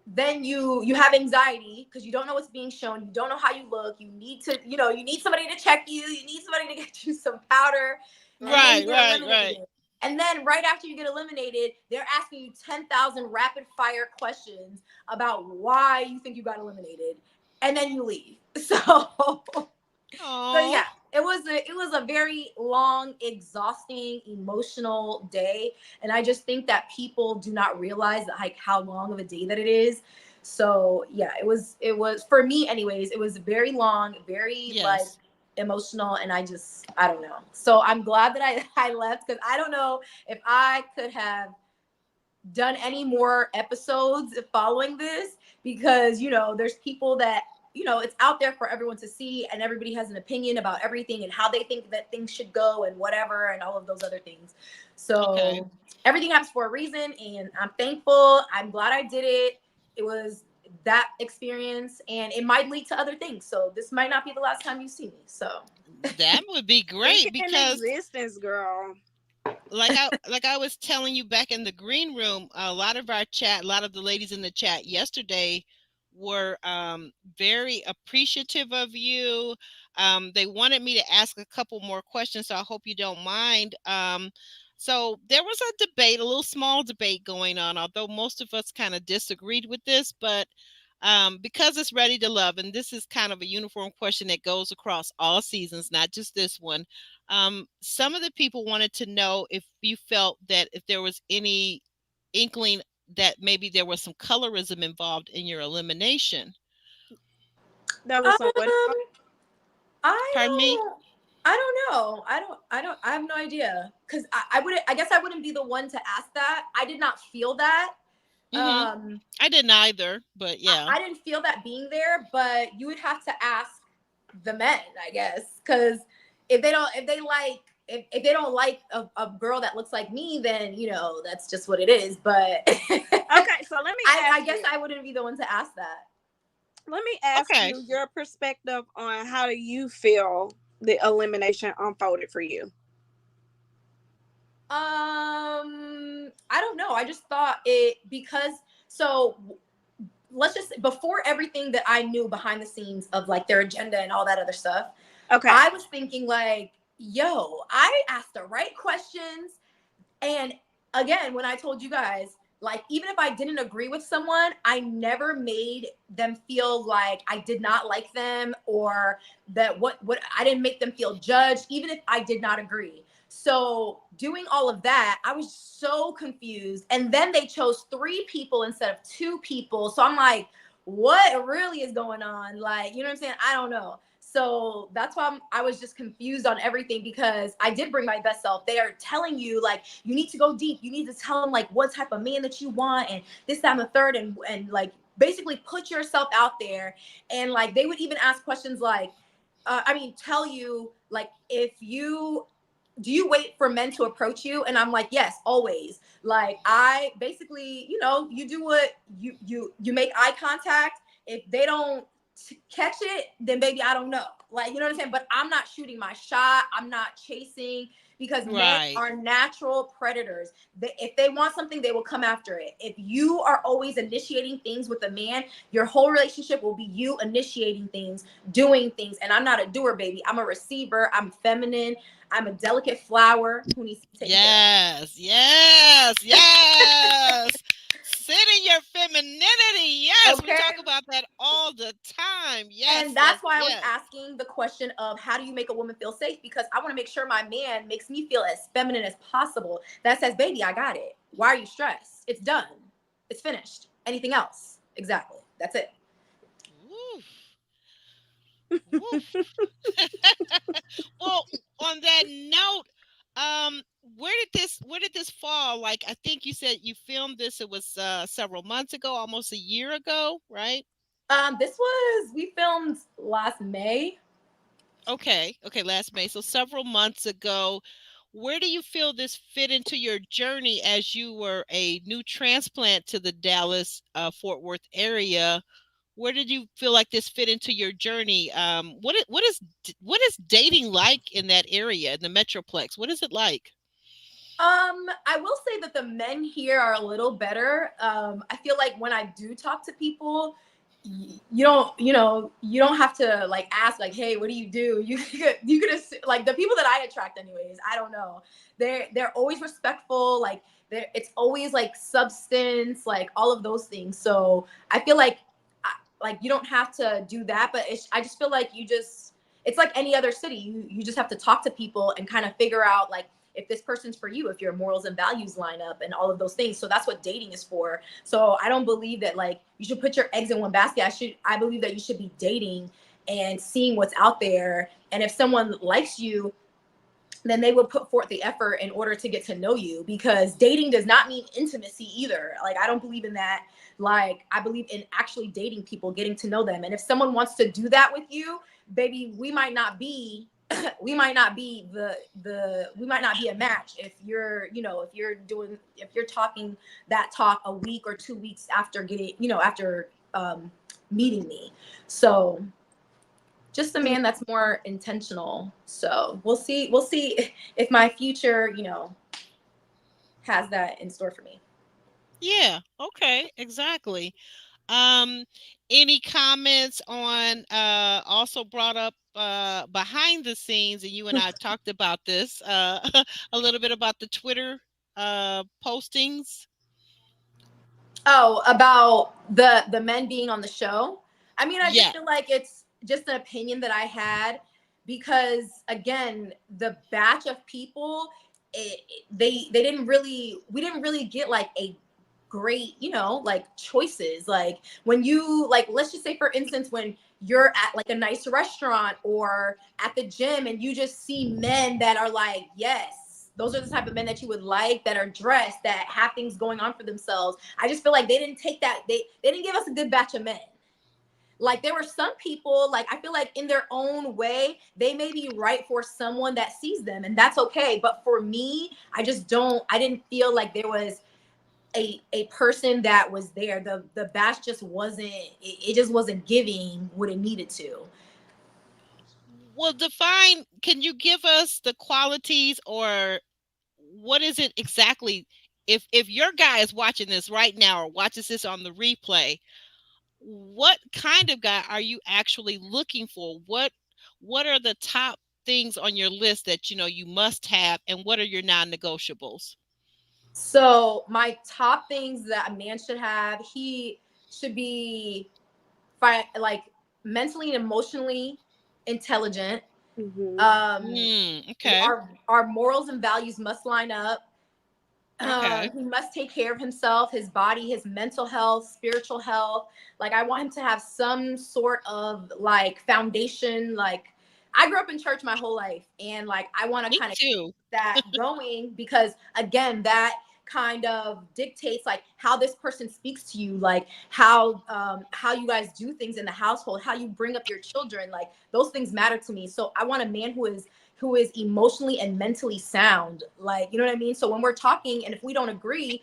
then you have anxiety because you don't know what's being shown. You don't know how you look. You need to, you need somebody to check you. You need somebody to get you some powder. And then you Right, get right, right. eliminated. And then right after you get eliminated, they're asking you 10,000 rapid fire questions about why you think you got eliminated. And then you leave. So Oh. yeah, it was a very long, exhausting, emotional day, and I just think that people do not realize like how long of a day that it is. So yeah, it was for me anyways. It was very long, very like Yes. emotional, and I don't know. So I'm glad that I left because I don't know if I could have done any more episodes following this because there's people that it's out there for everyone to see, and everybody has an opinion about everything and how they think that things should go and whatever and all of those other things. Okay. So everything happens for a reason, and I'm thankful. I'm glad I did it. It was that experience, and it might lead to other things, so this might not be the last time you see me. So That would be Speak great it in because existence, girl. like I was telling you back in the green room, a lot of our chat, a lot of the ladies in the chat yesterday were very appreciative of you. They wanted me to ask a couple more questions, so I hope you don't mind. So there was a debate, a little small debate going on, although most of us kind of disagreed with this, but Because it's ready to love, and this is kind of a uniform question that goes across all seasons, not just this one. Some of the people wanted to know if you felt that if there was any inkling that maybe there was some colorism involved in your elimination. That was Um, someone. I Pardon me? don't. I don't know. I have no idea. Cause I wouldn't. I guess I wouldn't be the one to ask that. I did not feel that. Hmm. Um, I didn't either, but yeah. I didn't feel that being there. But you would have to ask the men, I guess, because if they don't like a girl that looks like me, then that's just what it is. But Okay, so let me ask I guess you. I wouldn't be the one to ask that. Let me ask Okay. you your perspective on how do you feel the elimination unfolded for you? I don't know. I just thought it because so let's just before everything that I knew behind the scenes of like their agenda and all that other stuff, Okay. I was thinking like, yo, I asked the right questions. And again, when I told you guys, like, even if I didn't agree with someone, I never made them feel like I did not like them or that what I didn't make them feel judged, even if I did not agree. So doing all of that, I was so confused. And then they chose 3 people instead of 2 people. So I'm like, what really is going on? Like, you know what I'm saying? I don't know. So that's why I was just confused on everything because I did bring my best self. They are telling you like you need to go deep. You need to tell them like what type of man that you want and this, that, and the third, and like basically put yourself out there. And like they would even ask questions like, tell you like if you do you wait for men to approach you? And I'm like, yes, always. Like I basically, you do what you make eye contact. If they don't catch it, then baby, I don't know. Like, you know what I'm saying? But I'm not shooting my shot. I'm not chasing because men Right. are natural predators. If they want something, they will come after it. If you are always initiating things with a man, your whole relationship will be you initiating things, doing things. And I'm not a doer, baby. I'm a receiver. I'm feminine. I'm a delicate flower who needs to be taken care of. Yes, yes, yes. Sit in your femininity. Yes, we Okay. talk about that all the time. Yes, And yes, that's why I was yes. asking the question of how do you make a woman feel safe? Because I want to make sure my man makes me feel as feminine as possible. That says, baby, I got it. Why are you stressed? It's done. It's finished. Anything else? Exactly. That's it. Woof, woof. Well, on that note, um, where did this fall? Like, I think you said you filmed this. It was several months ago, almost a year ago, right? We filmed last May. Okay, okay, last May. So several months ago. Where do you feel this fit into your journey as you were a new transplant to the Dallas, Fort Worth area? Where did you feel like this fit into your journey? What is dating like in that area, in the Metroplex? What is it like? I will say that the men here are a little better. I feel like when I do talk to people, you don't have to like ask like, hey, what do you do? You could like the people that I attract anyways. I don't know. They're always respectful. Like it's always like substance, like all of those things. So I feel like you don't have to do that, but I just feel like it's like any other city. You just have to talk to people and kind of figure out like if this person's for you, if your morals and values line up and all of those things. So that's what dating is for. So I don't believe that like you should put your eggs in one basket. I believe that you should be dating and seeing what's out there. And if someone likes you, then they will put forth the effort in order to get to know you, because dating does not mean intimacy either. Like I don't believe in that. Like I believe in actually dating people, getting to know them. And if someone wants to do that with you, baby, we might not be we might not be we might not be a match if if you're talking that talk a week or 2 weeks after meeting me. So just a man that's more intentional. So we'll see if my future has that in store for me. Yeah, okay, exactly. Um, any comments on also brought up behind the scenes, and you and I talked about this a little bit about the Twitter postings. Oh, about the men being on the show. I mean, I just Yeah. feel like it's just an opinion that I had because again, the batch of people, they didn't really we didn't really get like a great, like choices. Like when you like let's just say for instance when you're at like a nice restaurant or at the gym and you just see men that are like, yes, those are the type of men that you would like, that are dressed, that have things going on for themselves. I just feel like they didn't take that, they didn't give us a good batch of men. Like there were some people, like I feel like in their own way they may be right for someone that sees them, and that's okay. But for me, I didn't feel like there was a person that was there. The batch just wasn't, it just wasn't giving what it needed to. Well, define, can you give us the qualities, or what is it exactly? If your guy is watching this right now or watches this on the replay, what kind of guy are you actually looking for? What are the top things on your list that you must have, and what are your non-negotiables? So my top things that a man should have, he should be like mentally and emotionally intelligent. Mm-hmm. Okay. Our morals and values must line up. Okay. He must take care of himself, his body, his mental health, spiritual health. Like I want him to have some sort of like foundation. Like I grew up in church my whole life, and like I want to Me kind of too. that going because again that kind of dictates like how this person speaks to you, like how you guys do things in the household, how you bring up your children. Like those things matter to me, so I want a man who is emotionally and mentally sound, like, you know what I mean. So when we're talking and if we don't agree,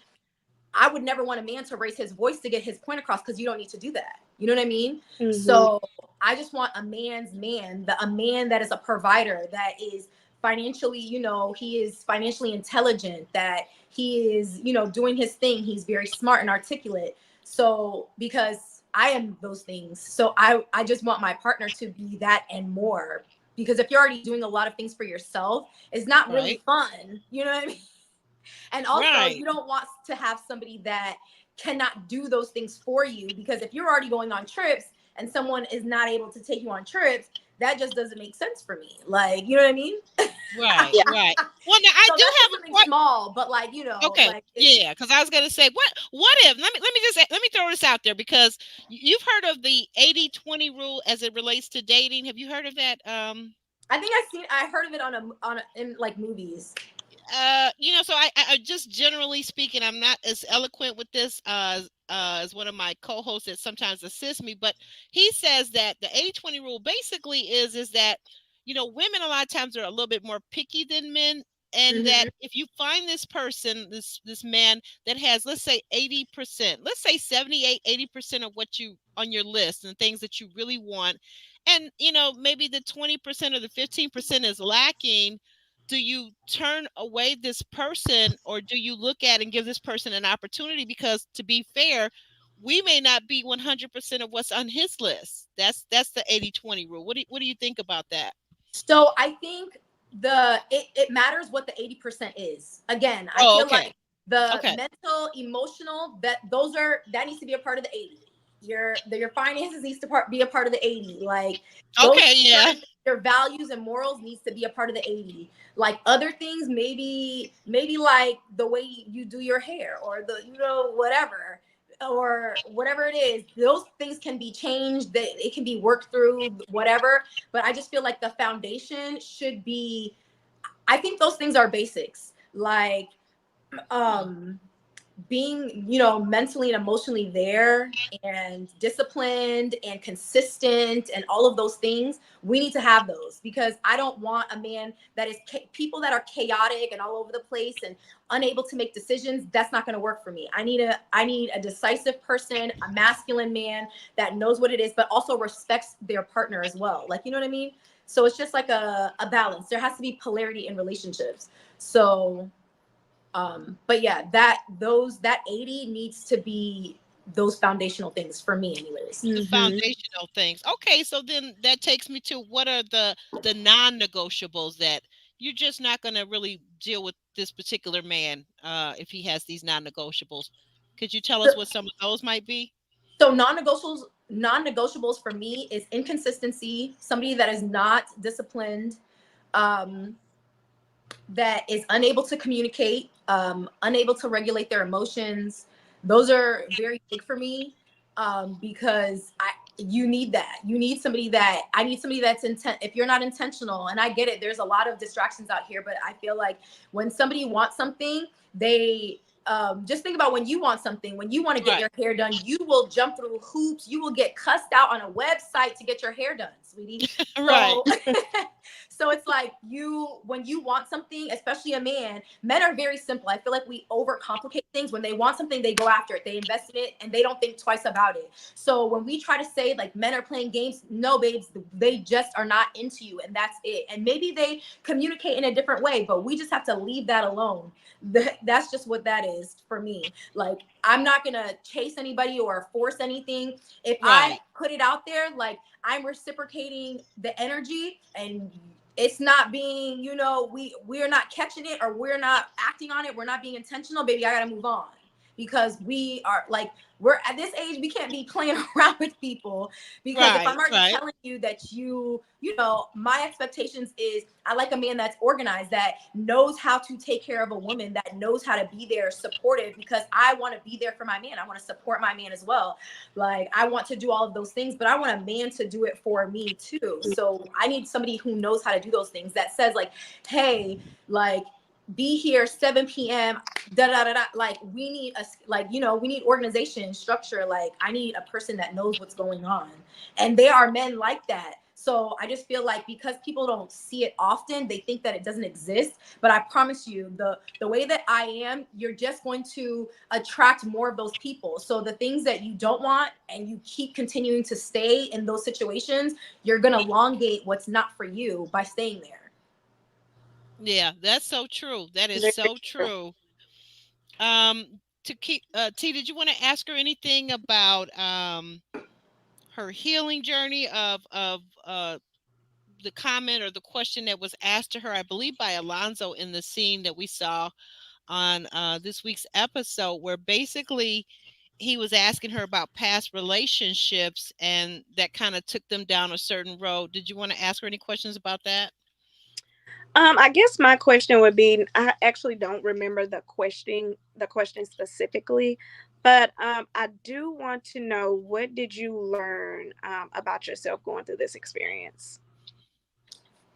I would never want a man to raise his voice to get his point across, because you don't need to do that. You know what I mean? Mm-hmm. So I just want a man's man, a man that is a provider, that is financially, he is financially intelligent, that he is, doing his thing. He's very smart and articulate. So because I am those things, so I just want my partner to be that and more. Because if you're already doing a lot of things for yourself, it's not really Right. fun. You know what I mean? And also, Right. you don't want to have somebody that cannot do those things for you, because if you're already going on trips and someone is not able to take you on trips, that just doesn't make sense for me. Like, you know what I mean? Right. Yeah. Right. Well, now I So do that's have just a something question. small, but like, Okay, like it's yeah, because I was gonna say, what if, let me throw this out there, because you've heard of the 80-20 rule as it relates to dating. Have you heard of that? I think I heard of it in like movies. So I just generally speaking, I'm not as eloquent with this as one of my co-hosts that sometimes assists me, but he says that the 80-20 rule basically is that women a lot of times are a little bit more picky than men, and that Hmm. if you find this person, this man that has, let's say, 80%, let's say 78, 80% of what you on your list and things that you really want, and maybe the 20% or the 15% is lacking, do you turn away this person, or do you look at and give this person an opportunity? Because to be fair, we may not be 100% of what's on his list. That's the 80-20 rule. What do you think about that? So I think it matters what the 80% is. Again, I Oh, feel okay. like the Okay. mental, emotional, that needs to be a part of the 80. Your finances needs to be a part of the 80. Like those Okay, yeah. certain your values and morals needs to be a part of the 80. Like other things, maybe like the way you do your hair, or the whatever, or whatever it is, those things can be changed, that it can be worked through, whatever. But I just feel like the foundation should be, I think those things are basics. Like Hmm. being, mentally and emotionally there, and disciplined and consistent, and all of those things, we need to have those, because I don't want a man that is people that are chaotic and all over the place and unable to make decisions. That's not going to work for me. I need a decisive person, a masculine man that knows what it is, but also respects their partner as well. Like, you know what I mean? So it's just like a balance. There has to be polarity in relationships. So but yeah, that 80 needs to be those foundational things for me anyways. The Mm-hmm. foundational things. Okay, so then that takes me to, what are the non-negotiables that you're just not going to really deal with this particular man if he has these non-negotiables? Could you tell So, us what some of those might be? so non-negotiables for me is inconsistency, somebody that is not disciplined, um, that is unable to communicate, unable to regulate their emotions. Those are very big for me, because you need that. You need somebody that I need somebody that's intent. If you're not intentional, and I get it, there's a lot of distractions out here, but I feel like when somebody wants something, they just think about when you want something, when you want to get Right. your hair done, you will jump through hoops, you will get cussed out on a website to get your hair done, sweetie. Right. So so it's like when you want something, especially a man, men are very simple. I feel like we overcomplicate things. When they want something, they go after it, they invest in it, and they don't think twice about it. So when we try to say like men are playing games, no, babes, they just are not into you, and that's it. And maybe they communicate in a different way, but we just have to leave that alone. That's just what that is for me. Like, I'm not gonna chase anybody or force anything. If I Right. put it out there, like, I'm reciprocating the energy, and it's not being, we're not catching it, or we're not acting on it, we're not being intentional, baby, I gotta move on. Because we are like, we're at this age, we can't be playing around with people. Because if I'm Right. already Right. telling you that my expectations is I like a man that's organized, that knows how to take care of a woman, that knows how to be there supportive, because I want to be there for my man. I want to support my man as well. Like, I want to do all of those things, but I want a man to do it for me too. So I need somebody who knows how to do those things, that says like, hey, like, be here 7 p.m. Da da da da. Like, we need we need organization, structure. Like, I need a person that knows what's going on, and there are men like that. So I just feel like, because people don't see it often, they think that it doesn't exist. But I promise you, the way that I am, you're just going to attract more of those people. So the things that you don't want, and you keep continuing to stay in those situations, you're gonna elongate what's not for you by staying there. Yeah, that's so true. That is Very so true. true. To keep T, did you want to ask her anything about her healing journey of the comment or the question that was asked to her, I believe by Alonzo, in the scene that we saw on this week's episode, where basically he was asking her about past relationships and that kind of took them down a certain road. Did you want to ask her any questions about that? I guess my question would be, I actually don't remember the question specifically, but I do want to know, what did you learn about yourself going through this experience?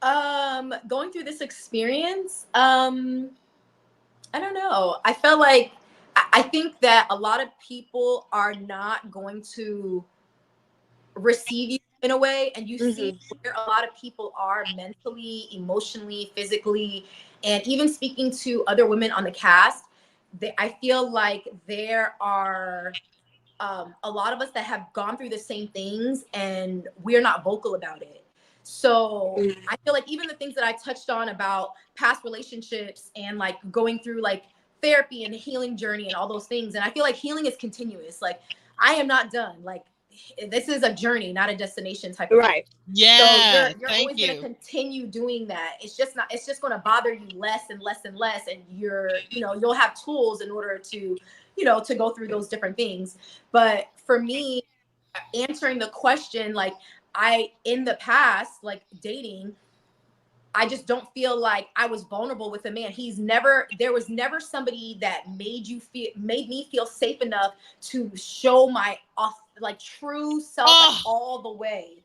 Going through this experience, I don't know. I felt like I think that a lot of people are not going to receive you in a way, and you see Hmm. where a lot of people are mentally, emotionally, physically, and even speaking to other women on the cast. I feel like there are a lot of us that have gone through the same things, and we're not vocal about it. So I feel like even the things that I touched on about past relationships, and like going through like therapy and healing journey and all those things, and I feel like healing is continuous. Like, I am not done. Like, this is a journey, not a destination type of thing. Right. So Yeah, you're thank always going to you. continue doing that. It's just going to bother you less and less and less, and you'll have tools in order to to go through those different things. But for me, answering the question, like, in the past, like, dating, I just don't feel like I was vulnerable with a man. There was never somebody that made me feel safe enough to show my like true self, like, Oh, all the way.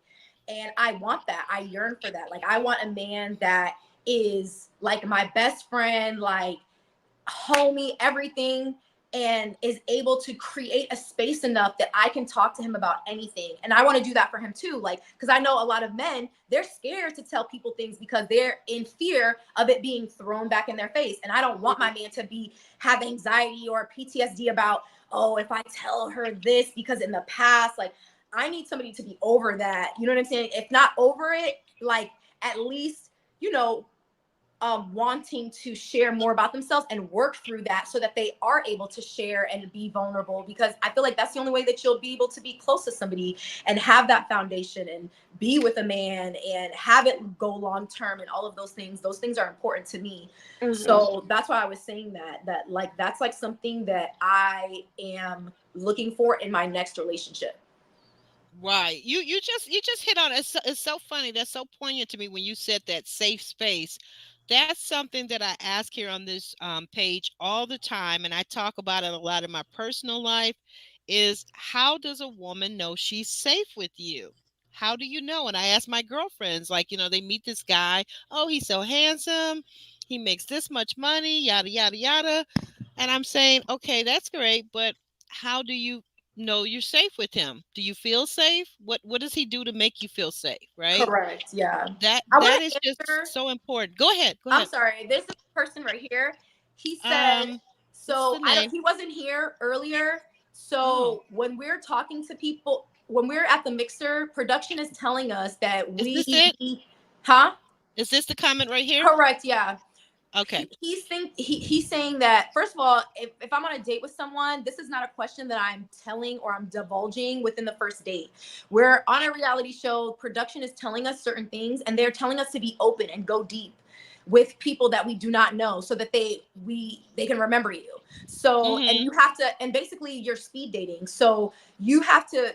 And I want that. I yearn for that. Like, I want a man that is like my best friend, like, homie, everything, and is able to create a space enough that I can talk to him about anything. And I want to do that for him too. Like, because I know a lot of men, they're scared to tell people things because they're in fear of it being thrown back in their face. And I don't want my man to have anxiety or PTSD about, oh, if I tell her this, because in the past, like, I need somebody to be over that. You know what I'm saying? If not over it, like, at least, you know, wanting to share more about themselves and work through that so that they are able to share and be vulnerable, because I feel like that's the only way that you'll be able to be close to somebody and have that foundation and be with a man and have it go long term and all of those things are important to me. So that's why I was saying that like that's like something that I am looking for in my next relationship. Right. You just hit on it. It's so funny. That's so poignant to me when you said that safe space. That's something that I ask here on this page all the time, and I talk about it a lot in my personal life. Is how does a woman know she's safe with you? How do you know? And I ask my girlfriends, like, they meet this guy. Oh, he's so handsome. He makes this much money, yada yada yada. And I'm saying, okay, that's great, but how do you know you're safe with him? Do you feel safe? What does he do to make you feel safe, right? Correct. Yeah. That I want that is to just answer. so important. Go ahead. Go I'm ahead. sorry. This is a person right here. He said, What's the so I don't, name? he wasn't here earlier. Oh, So when we're talking to people, when we're at the mixer, production is telling us that is this it? huh? Is this the comment right here? Correct. Yeah. Okay. He's saying that, first of all, if I'm on a date with someone, this is not a question that I'm telling or I'm divulging within the first date. We're on a reality show. Production is telling us certain things, and they're telling us to be open and go deep with people that we do not know, so that they can remember you. So, and Mm-hmm. you have to, and basically you're speed dating. So you have to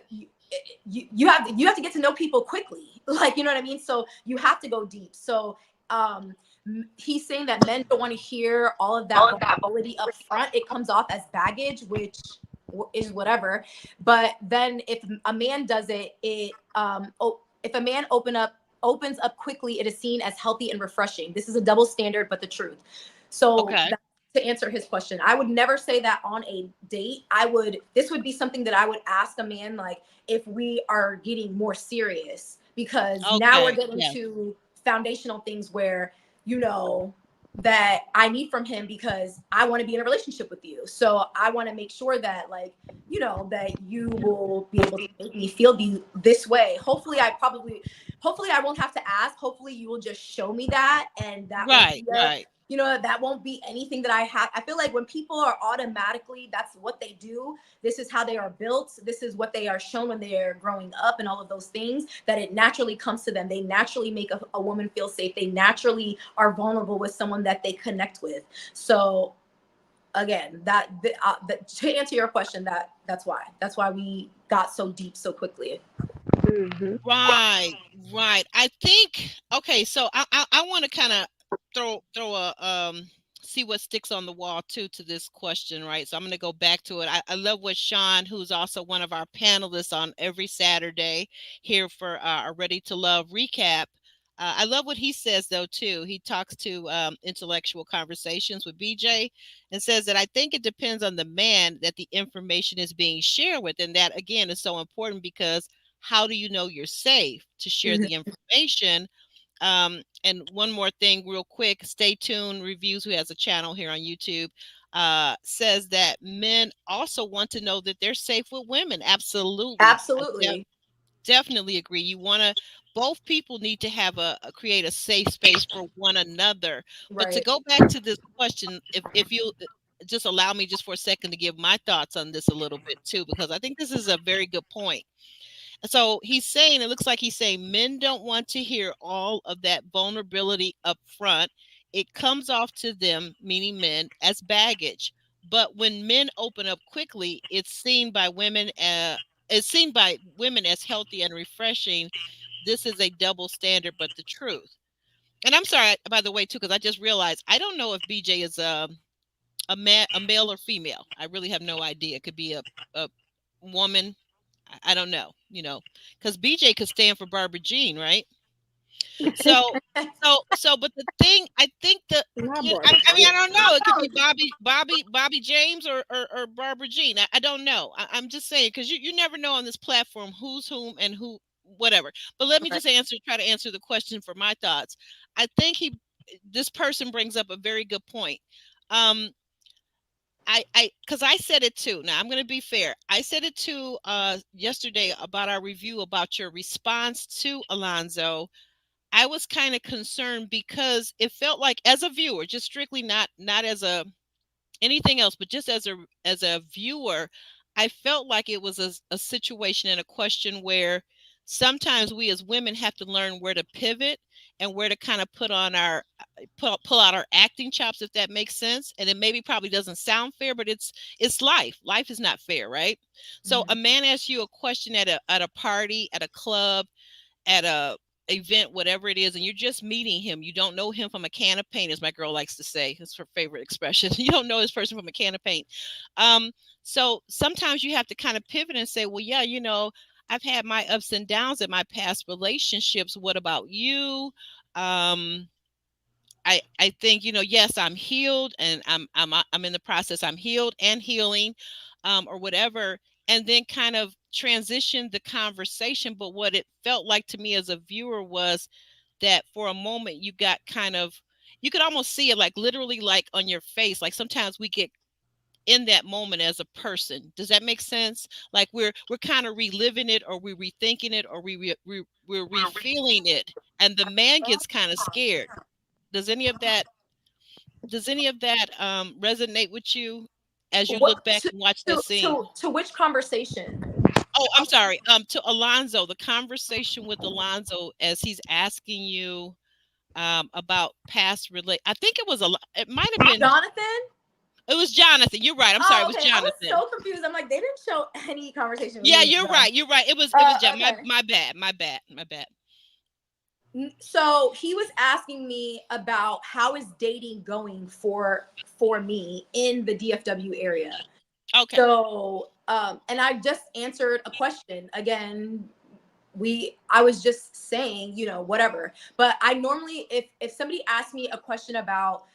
you have to get to know people quickly. Like, you know what I mean? So you have to go deep. So um he's saying that men don't want to hear all of that vulnerability up front. It comes off as baggage, which is whatever. But then if a man does it, if a man opens up quickly, it is seen as healthy and refreshing. This is a double standard, but the truth. So Okay. to answer his question, I would never say that on a date. This would be something that I would ask a man, like, if we are getting more serious, because now we're Okay. getting Yeah. to foundational things where, you know, that I need from him, because I want to be in a relationship with you. So I want to make sure that, like, that you will be able to make me feel this way. Hopefully I won't have to ask. Hopefully you will just show me that, and that will Right. be Right. that won't be anything that I have. I feel like when people are automatically, that's what they do. This is how they are built. This is what they are shown when they are growing up, and all of those things, that it naturally comes to them. They naturally make a woman feel safe. They naturally are vulnerable with someone that they connect with. So again, to answer your question, that's why we got so deep so quickly. Right, right. I think okay. So I want to kind of throw a see what sticks on the wall too to this question, right? So I'm going to go back to it. I love what Sean, who's also one of our panelists on every Saturday here for our Ready to Love recap. I love what he says though too. He talks to intellectual conversations with BJ and says that I think it depends on the man that the information is being shared with, and that again is so important because how do you know you're safe to share Mhm. the information? And one more thing, real quick, stay tuned. Reviews, who has a channel here on YouTube, says that men also want to know that they're safe with women. Absolutely. Absolutely. Definitely agree. You want to, both people need to have create a safe space for one another. But to Right. go back to this question, if you just allow me just for a second to give my thoughts on this a little bit too, because I think this is a very good point. So he's saying, it looks like he's saying men don't want to hear all of that vulnerability up front. It comes off to them, meaning men, as baggage. But when men open up quickly, it's seen by women as healthy and refreshing. This is a double standard, but the truth. And I'm sorry, by the way, too, because I just realized I don't know if BJ is a male or female. I really have no idea. It could be a woman. I don't know, because BJ could stand for Barbara Jean, right? So, but the thing, I think that, Not I mean, Barbara. I don't know. It could be Bobby James or Barbara Jean. I don't know. I'm just saying because you never know on this platform who's whom and who whatever. But let me Right. just try to answer the question for my thoughts. I think this person brings up a very good point. Um, because I said it too. Now I'm going to be fair. I said it too yesterday about our review about your response to Alonzo. I was kind of concerned because it felt like, as a viewer, just strictly not as a anything else, but just as a viewer, I felt like it was a situation and a question where sometimes we as women have to learn where to pivot and where to kind of put on our pull out our acting chops, if that makes sense. And it maybe probably doesn't sound fair, but it's life. Life is not fair, right? So Mhm. a man asks you a question at a party, at a club, at a event, whatever it is, and you're just meeting him. You don't know him from a can of paint, as my girl likes to say. It's her favorite expression. You don't know this person from a can of paint. Um, so sometimes you have to kind of pivot and say, well, yeah, I've had my ups and downs in my past relationships. What about you? Um, I think, yes, I'm healed, and I'm in the process. I'm healed and healing, or whatever, and then kind of transition the conversation. But what it felt like to me as a viewer was that for a moment you got kind of, you could almost see it, like literally, like on your face. Like sometimes we get in that moment as a person. Does that make sense? Like we're kind of reliving it, or we're rethinking it, or we're refeeling it, and the man gets kind of scared. Does any of that resonate with you as you look What back and watch that scene? to which conversation? Oh, I'm sorry. To Alonzo, the conversation with Alonzo as he's asking you about past I think it might have been. Jonathan? It was Jonathan. You're right. I'm sorry. Oh, It was okay. I was Jonathan. so confused. I'm like, they didn't show any conversation with Yeah, me and you're John. right. You're right. It was Okay. my bad. My bad. My bad. So he was asking me about how is dating going for me in the DFW area. Okay. So and I just answered a question again. I was just saying, whatever. But I normally, if somebody asks me a question about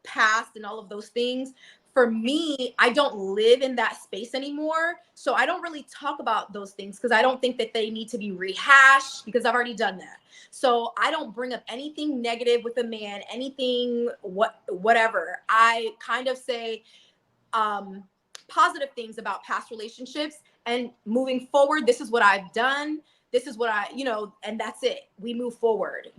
past and all of those things, for me, I don't live in that space anymore. So I don't really talk about those things because I don't think that they need to be rehashed because I've already done that. So I don't bring up anything negative with a man, anything whatever. I kind of say positive things about past relationships, and moving forward, this is what I've done. This is what and that's it. We move forward.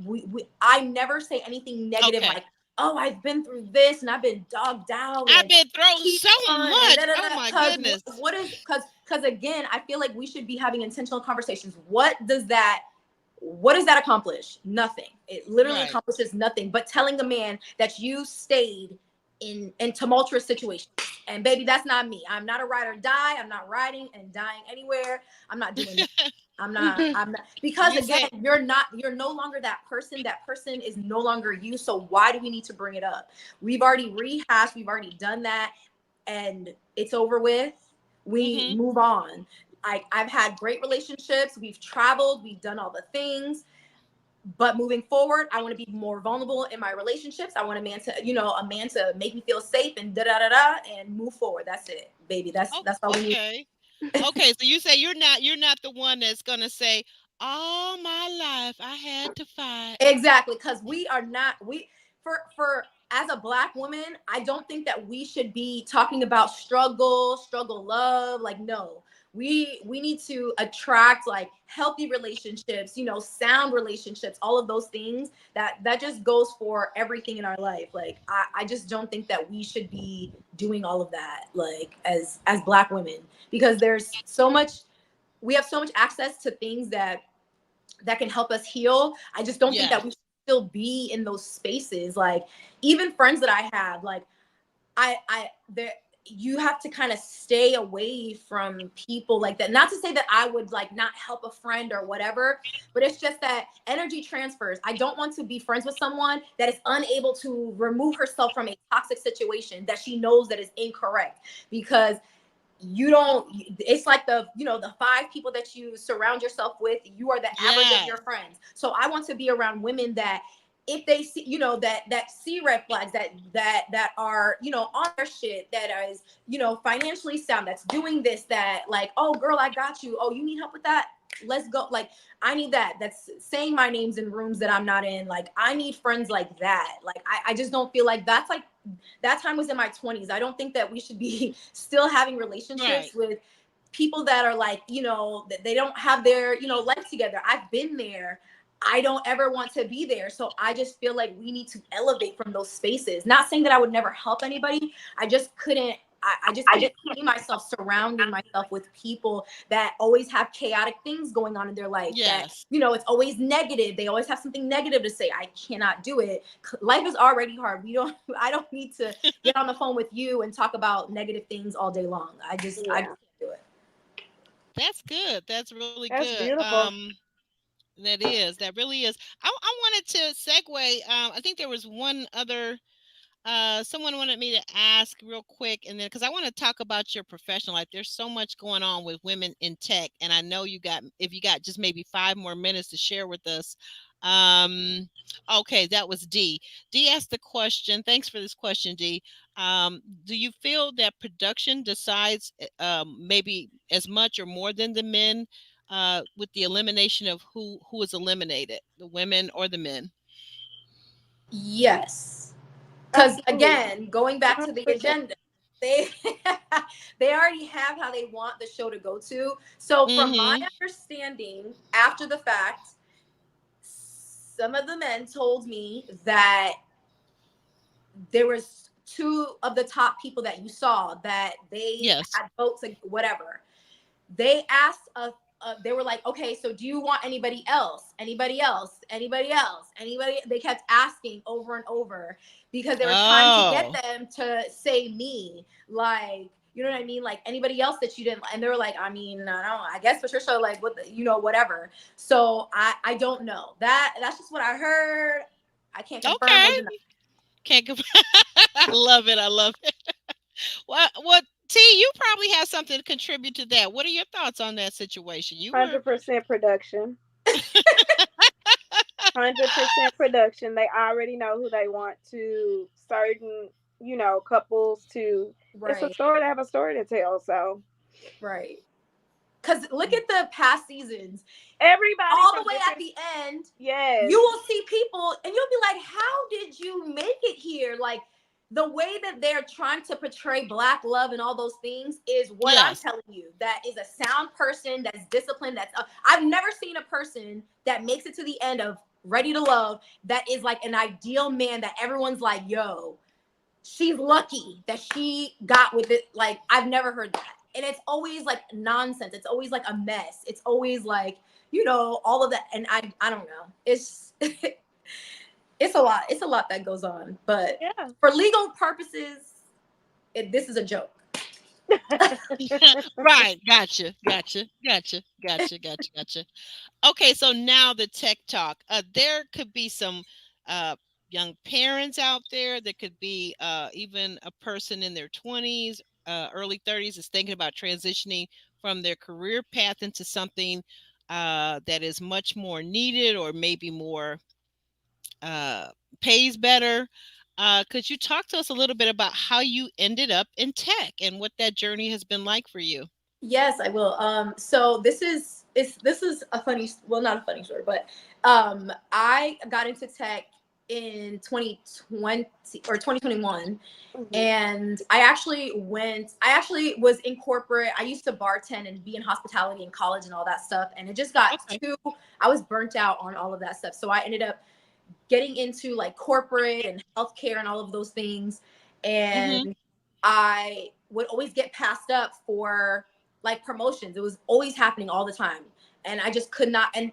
I never say anything negative Okay. like, oh, I've been through this and I've been dogged out I've and been thrown keep so on and much. da, da, Oh da. my Because goodness. what is because again, I feel like we should be having intentional conversations. What does that accomplish? Nothing. It literally Right. accomplishes nothing but telling a man that you stayed in tumultuous situations. And baby, that's not me. I'm not a ride or die. I'm not riding and dying anywhere. I'm not doing that. I'm not because You again, said you're no longer that person. That person is no longer you. So why do we need to bring it up? We've already rehashed, we've already done that, and it's over with. We mhm. move on. I've had great relationships, we've traveled, we've done all the things. But moving forward, I want to be more vulnerable in my relationships. I want a man to make me feel safe and da da da da and move forward. That's it, baby. Oh, That's all we need. okay. Okay, so you say you're not the one that's gonna say, all my life I had to fight. Exactly, because we are not for as a Black woman, I don't think that we should be talking about struggle love. Like, no, we need to attract like healthy relationships, sound relationships, all of those things. That just goes for everything in our life. Like, I just don't think that we should be doing all of that, like as Black women, because we have so much access to things that can help us heal. I just don't think Yeah. that we should still be in those spaces. Like, even friends that I have, like there, you have to kind of stay away from people like that. Not to say that I would like not help a friend or whatever, but it's just that energy transfers. I don't want to be friends with someone that is unable to remove herself from a toxic situation that she knows that is incorrect, because it's like the 5 people that you surround yourself with, you are the average of Yeah. your friends. So I want to be around women that, if they see, that see red flags, that are, on their shit, that is, financially sound, that's doing this, that like, oh girl, I got you, oh, you need help with that, let's go. Like, I need that's saying my names in rooms that I'm not in. Like, I need friends like that. Like, I just don't feel like that's like, that time was in my 20s. I don't think that we should be still having Right. relationships with people that are like, that they don't have their, life together. I've been there. I don't ever want to be there. So I just feel like we need to elevate from those spaces. Not saying that I would never help anybody. I just couldn't. I just can't see myself surrounding myself with people that always have chaotic things going on in their life. That, Yes. it's always negative. They always have something negative to say. I cannot do it. Life is already hard. I don't need to get on the phone with you and talk about negative things all day long. I just can't do it. That's good. That's really That's good. beautiful. That really is. I wanted to segue. I think there was one other someone wanted me to ask real quick, and then because I want to talk about your professional life. There's so much going on with women in tech, and I know if you got just maybe 5 more minutes to share with us. Okay, that was D. D asked the question. Thanks for this question, D. Do you feel that production decides maybe as much or more than the men with the elimination of who is eliminated, the women or the men? Yes. Because Absolutely. again, going back to the 100%. agenda, they they already have how they want the show to go to. So from my Mm-hmm. understanding, after the fact, some of the men told me that there was two of the top people that you saw that they Yes. had votes, like whatever. They asked they were like, okay, so do you want anybody else? Anybody else? Anybody else? Anybody? They kept asking over and over because they were trying to get Oh. them to say me, like, you know what I mean? Like anybody else that you didn't, and they were like, I mean, I don't know, I guess Patricia, like what, whatever. So I don't know. That's just what I heard. I can't confirm Okay. or deny. Can't I love it. I love it. What T, you probably have something to contribute to that. What are your thoughts on that situation? You were 100% production. 100% production. They already know who they want to certain, couples to. It's a Right, story. They have a story to tell. So right. Because look at the past seasons. everybody All the from way at different. the end, Yes. you will see people and you'll be like, how did you make it here? Like the way that they're trying to portray black love and all those things is what I'm yes. telling you. That is a sound person that's disciplined. I've never seen a person that makes it to the end of Ready to Love that is like an ideal man that everyone's like, yo, she's lucky that she got with it. Like I've never heard that. And it's always like nonsense. It's always like a mess. It's always like, all of that. And I don't know. It's it's a lot. It's a lot that goes on. But Yeah. for legal purposes, this is a joke. Right. Gotcha. Gotcha. Gotcha. Gotcha. Gotcha. Gotcha. Okay, so now the tech talk. There could be some uh, young parents out there. There could be even a person in their 20s, early 30s is thinking about transitioning from their career path into something that is much more needed or maybe more uh, pays better. Could you talk to us a little bit about how you ended up in tech and what that journey has been like for you? Yes, I will. So this is a funny, well, not a funny story, but I got into tech in 2020 or 2021. Mhm. And I actually was in corporate. I used to bartend and be in hospitality in college and all that stuff. And it just got Okay. I was burnt out on all of that stuff. So I ended up getting into like corporate and healthcare and all of those things. Mm-hmm. And I would always get passed up for like promotions. It was always happening all the time. And I just could not, and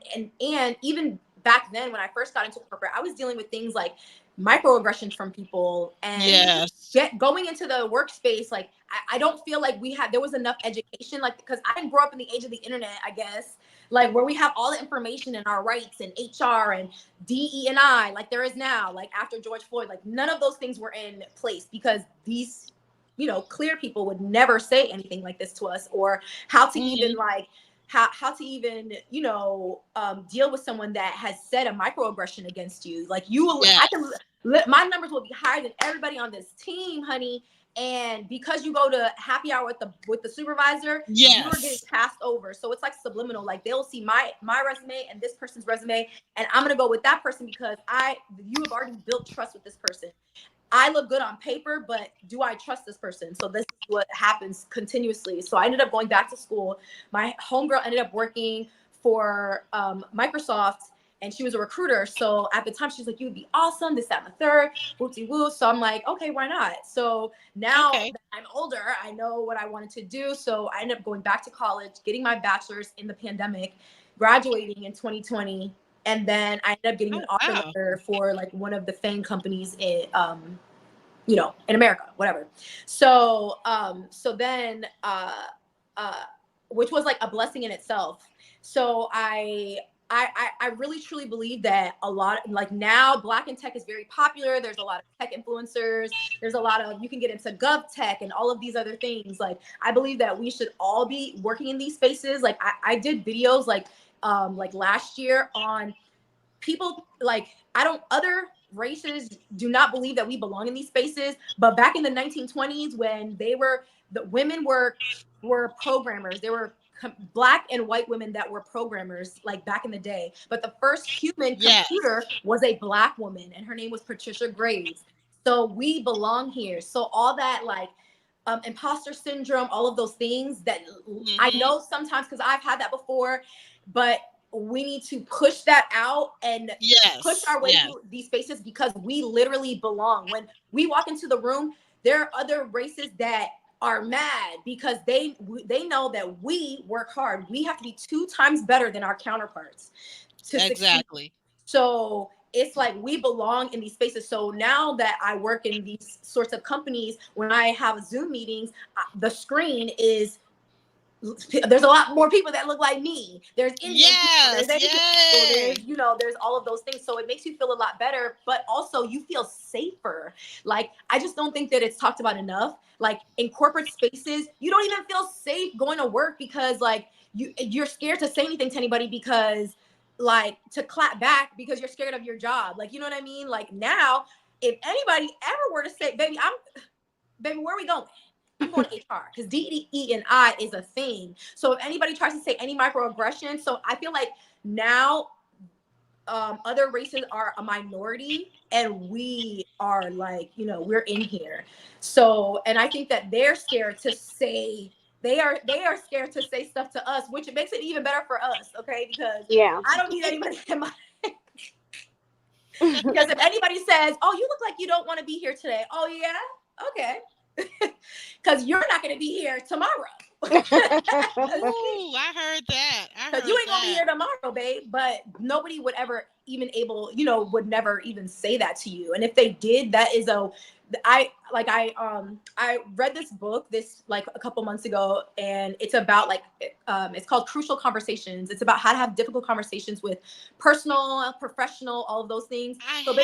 even back then when I first got into corporate, I was dealing with things like microaggressions from people and Yes. going into the workspace. Like I don't feel like there was enough education, like because I didn't grow up in the age of the internet, I guess, like where we have all the information and our rights and HR and DE&I like there is now, like after George Floyd. Like none of those things were in place because these clear people would never say anything like this to us, or how to even Mm-hmm. like how to even deal with someone that has said a microaggression against you. Like Yes. my numbers will be higher than everybody on this team, honey. And because you go to happy hour with the supervisor, you are getting Yes. passed over. So it's like subliminal. Like they'll see my resume and this person's resume, and I'm gonna go with that person because you have already built trust with this person. I look good on paper, but do I trust this person? So this is what happens continuously. So I ended up going back to school. My homegirl ended up working for Microsoft, and she was a recruiter. So at the time she was like, you would be awesome, this, that, and the third, whoopsie woo. So I'm like, okay, why not? So now Okay. that I'm older, I know what I wanted to do. So I ended up going back to college, getting my bachelor's in the pandemic, graduating in 2020. And then I ended up getting an Oh, offer wow. letter for like one of the FANG companies in, you know, in America, whatever. So, so then, which was like a blessing in itself. So I really truly believe that a lot, like now Black in tech is very popular. There's a lot of tech influencers. There's a lot of, you can get into gov tech and all of these other things. Like, I believe that we should all be working in these spaces. Like I did videos like last year on people, like, I don't, other races do not believe that we belong in these spaces. But back in the 1920s, when the women were programmers, they were Black and white women that were programmers, like back in the day. But the first human Yes. computer was a Black woman, and her name was Patricia Graves. So we belong here. So all that, like, imposter syndrome, all of those things that I know sometimes, because I've had that before, but we need to push that out and push our way through these spaces, because we literally belong. When we walk into the room, there are other races that are mad because they know that we work hard. We have to be 2 times better than our counterparts to succeed. Exactly. So it's like we belong in these spaces. So now that I work in these sorts of companies, when I have Zoom meetings, the screen is, there's a lot more people that look like me. There's Indian people, there's Asian people, there's, you know, there's all of those things. So it makes you feel a lot better, but also you feel safer. Like, I just don't think that it's talked about enough. Like in corporate spaces, you don't even feel safe going to work because like you're scared to say anything to anybody, because like to clap back because you're scared of your job. Like, you know what I mean? Like now, if anybody ever were to say, baby, where are we going? I'm going to HR, because DEI is a thing. So if anybody tries to say any microaggression, so I feel like now other races are a minority and we are like, you know, we're in here. So, and I think that they're scared to say, they are scared to say stuff to us, which makes it even better for us, okay? Because I don't need anybody in my because if anybody says, oh, you look like you don't want to be here today. Oh yeah, okay. Because you're not going to be here tomorrow. Ooh, I heard that. Because you ain't going to be here tomorrow, babe. But nobody would ever even would never even say that to you. And if they did, that is I read this book like a couple months ago, and it's about like, it's called Crucial Conversations. It's about how to have difficult conversations with personal, professional, all of those things. I So have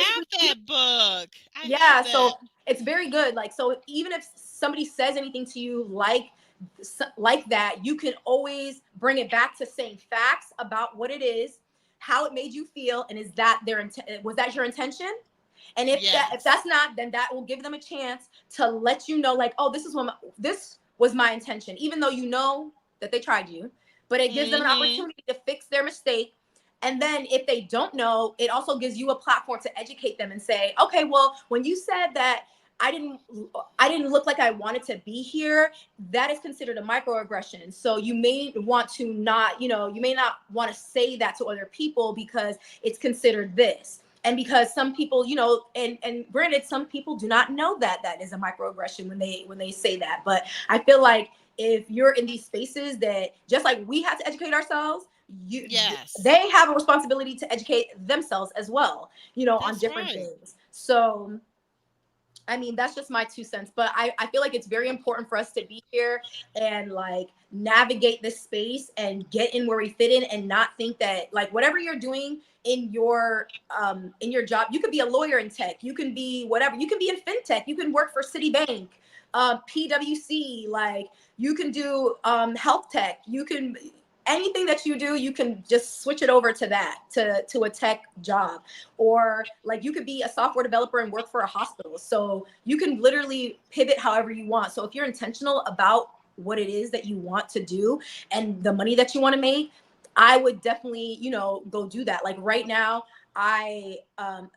that book. So it's very good. Like, so even if somebody says anything to you like that, you can always bring it back to saying facts about what it is, how it made you feel, and is that was that your intention? And if that's not, then that will give them a chance to let you know, like, oh, this was my intention, even though you know that they tried you, but it gives them an opportunity to fix their mistake. And then if they don't know, it also gives you a platform to educate them and say, okay, well, when you said that I didn't look like I wanted to be here, that is considered a microaggression. So you may want to not, you may not want to say that to other people because it's considered this. And because some people, and granted, some people do not know that is a microaggression when they say that. But I feel like if you're in these spaces, that just like we have to educate ourselves, they have a responsibility to educate themselves as well, on different things. So I mean, that's just my 2 cents, but I feel like it's very important for us to be here and like navigate this space and get in where we fit in, and not think that like whatever you're doing in your job, you could be a lawyer in tech, you can be whatever, you can be in fintech, you can work for Citibank, PwC, like you can do health tech, you can anything that you do, you can just switch it over to that, to a tech job. Or like you could be a software developer and work for a hospital. So you can literally pivot however you want. So if you're intentional about what it is that you want to do and the money that you want to make, I would definitely, go do that. Like right now, I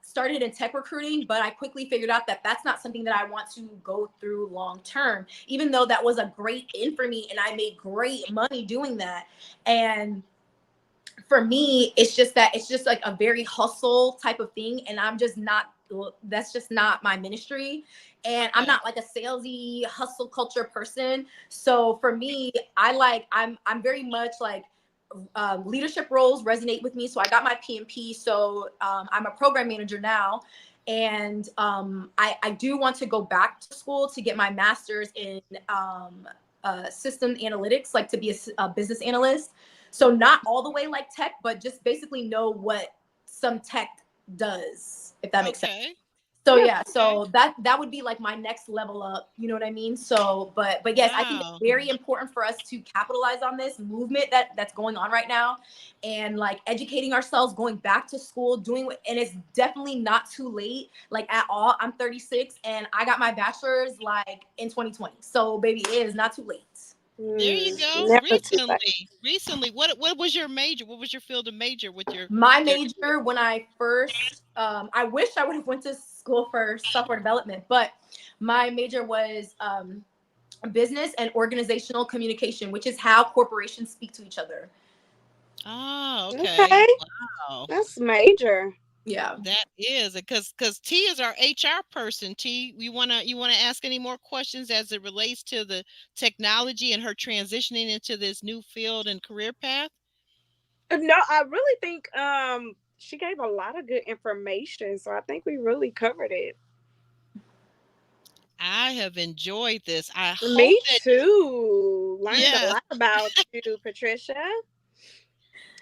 started in tech recruiting, but I quickly figured out that that's not something that I want to go through long term, even though that was a great in for me and I made great money doing that. And for me, it's just that it's just like a very hustle type of thing. And I'm just not, that's just not my ministry. And I'm not like a salesy hustle culture person. So for me, I'm very much like, leadership roles resonate with me. So I got my PMP. So I'm a program manager now. And I do want to go back to school to get my master's in system analytics, like to be a business analyst. So not all the way like tech, but just basically know what some tech does, if that makes sense. So yeah, so that would be like my next level up, you know what I mean? So, but yes, I think it's very important for us to capitalize on this movement that's going on right now, and like educating ourselves, going back to school, and it's definitely not too late, like at all. I'm 36 and I got my bachelor's like in 2020. So baby, it is not too late. There you go. Never too late. Recently, what was your major? What was your field of major with your? My major when I first, I wish I would have went to school for software development, but my major was business and organizational communication, which is how corporations speak to each other. Oh, okay. Wow. That's major. Yeah. That is because T is our HR person. T, you wanna ask any more questions as it relates to the technology and her transitioning into this new field and career path? No, I really think she gave a lot of good information, so I think we really covered it. I have enjoyed this. I hope Me that too. Learned a lot about you, Patricia.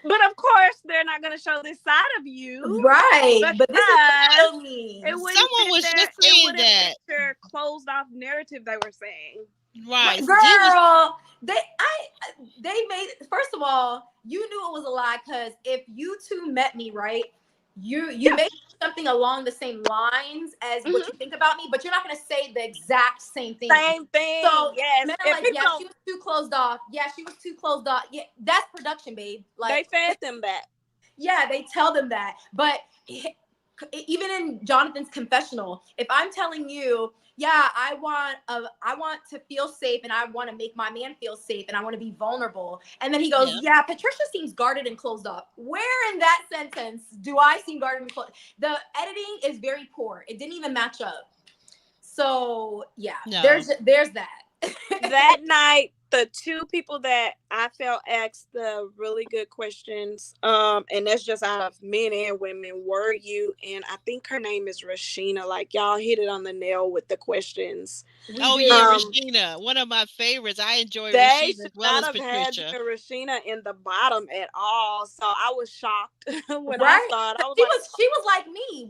But of course, they're not going to show this side of you, right? But this is me. Someone was just saying that their closed off narrative they were saying. Right, girl. They made, first of all, you knew it was a lie because if you two met me, right, you made something along the same lines as what you think about me, but you're not going to say the exact same thing. Same thing. So yes, men are like, yeah, she was too closed off. Yeah, she was too closed off. Yeah, that's production, babe. Like they fed them that. Yeah, they tell them that. But even in Jonathan's confessional, if I'm telling you, yeah, I want to feel safe and I want to make my man feel safe and I want to be vulnerable. And then he goes, yeah, Patricia seems guarded and closed off. Where in that sentence do I seem guarded and closed? The editing is very poor. It didn't even match up. So yeah, there's that. That night, the two people that I felt asked the really good questions, and that's just out of men and women, were you, and I think her name is Rashina. Like, y'all hit it on the nail with the questions. Rashina, one of my favorites. I enjoy Rashina as well as Patricia. Had Rashina in the bottom at all, so I was shocked when I saw it. She was like me.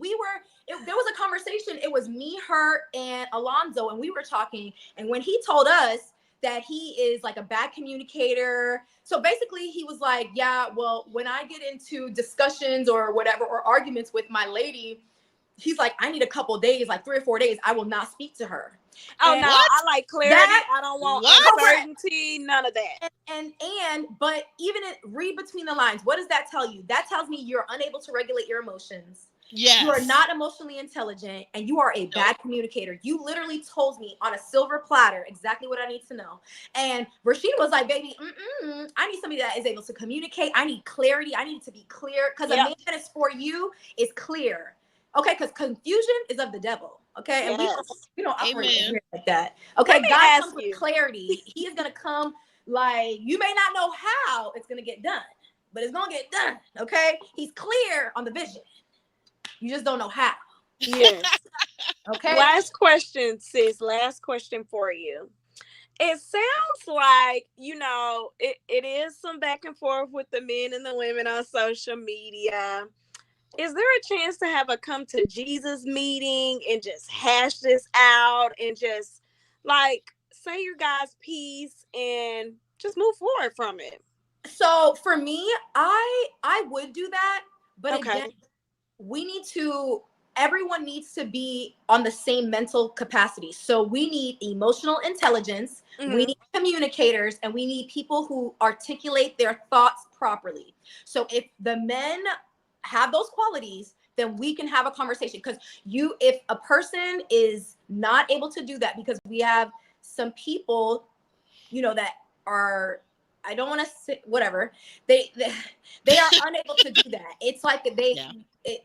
There was a conversation. It was me, her, and Alonzo, and we were talking. And when he told us that he is like a bad communicator, so basically he was like, yeah, well, when I get into discussions or whatever, or arguments with my lady, he's like, I need a couple days, like 3 or 4 days. I will not speak to her. Oh, no, I like clarity. I don't want uncertainty, none of that. But even read between the lines. What does that tell you? That tells me you're unable to regulate your emotions. Yes. You are not emotionally intelligent and you are a bad communicator. You literally told me on a silver platter exactly what I need to know. And Rashida was like, baby, I need somebody that is able to communicate. I need clarity. I need it to be clear because a man that is for you is clear. Okay, because confusion is of the devil. Okay, and we don't operate like that. Okay, God comes with clarity. He is gonna come like you may not know how it's gonna get done, but it's gonna get done. Okay, he's clear on the vision. You just don't know how. Yes. Okay. Last question, sis. Last question for you. It sounds like, it is some back and forth with the men and the women on social media. Is there a chance to have a come to Jesus meeting and just hash this out and just like say your guys' piece and just move forward from it? So for me, I would do that, but again, everyone needs to be on the same mental capacity. So we need emotional intelligence, we need communicators, and we need people who articulate their thoughts properly. So if the men have those qualities, then we can have a conversation. Because if a person is not able to do that, because we have some people, that are I don't want to sit, whatever. They are unable to do that. It's like Yeah.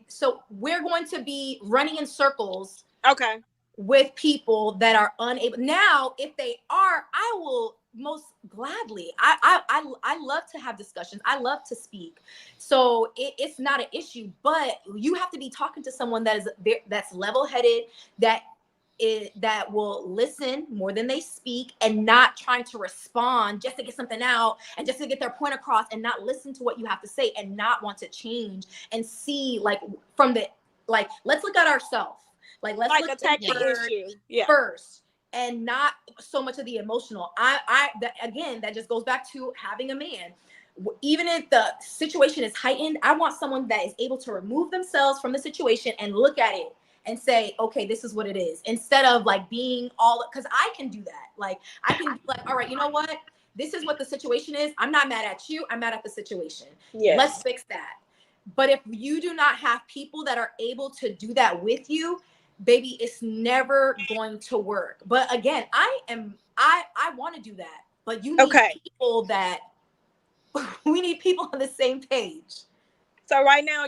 so we're going to be running in circles Okay. with people that are unable. Now, if they are, I will most gladly. I love to have discussions. I love to speak. So it's not an issue, but you have to be talking to someone that's level-headed, that will listen more than they speak, and not trying to respond just to get something out and just to get their point across, and not listen to what you have to say and not want to change and see, like, from the, like, let's look at ourselves. Like, let's Like look attack the Yeah. inward issue. Yeah. first, and not so much of the emotional. Again, that just goes back to having a man. Even if the situation is heightened, I want someone that is able to remove themselves from the situation and look at it and say, okay, this is what it is, instead of like being all, because I can do that. Like, I can be like, all right, you know what? This is what the situation is. I'm not mad at you. I'm mad at the situation. Yes. Let's fix that. But if you do not have people that are able to do that with you, baby, it's never going to work. But again, I want to do that. But you need Okay. people that we need people on the same page. So right now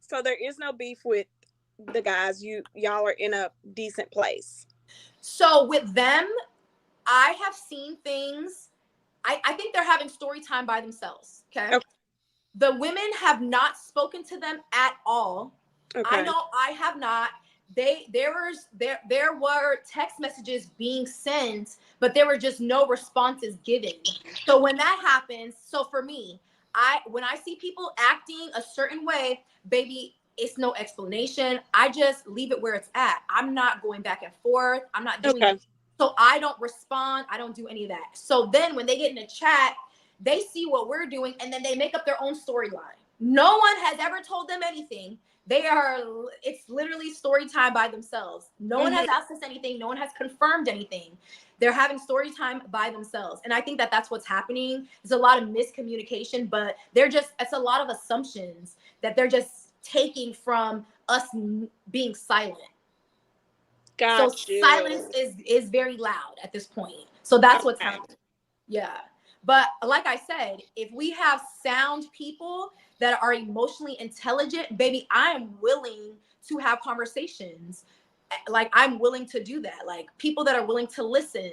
so there is no beef with the guys. Y'all are in a decent place. So with them, I have seen things. I think they're having story time by themselves. Okay. Okay. The women have not spoken to them at all. Okay. I know I have not. There were text messages being sent, but there were just no responses given. So when that happens, so for me, when I see people acting a certain way, baby, it's no explanation. I just leave it where it's at. I'm not going back and forth. I'm not doing Okay. it. So I don't respond. I don't do any of that. So then when they get in a chat, they see what we're doing, and then they make up their own storyline. No one has ever told them anything. It's literally story time by themselves. No one has asked us anything. No one has confirmed anything. They're having story time by themselves. And I think that that's what's happening. There's a lot of miscommunication, but it's a lot of assumptions that they're just taking from us being silent. Got So you. silence is very loud at this point. So that's what's Okay. happening. Yeah. But like I said, if we have sound people that are emotionally intelligent, baby, I am willing to have conversations. Like, I'm willing to do that. Like, people that are willing to listen,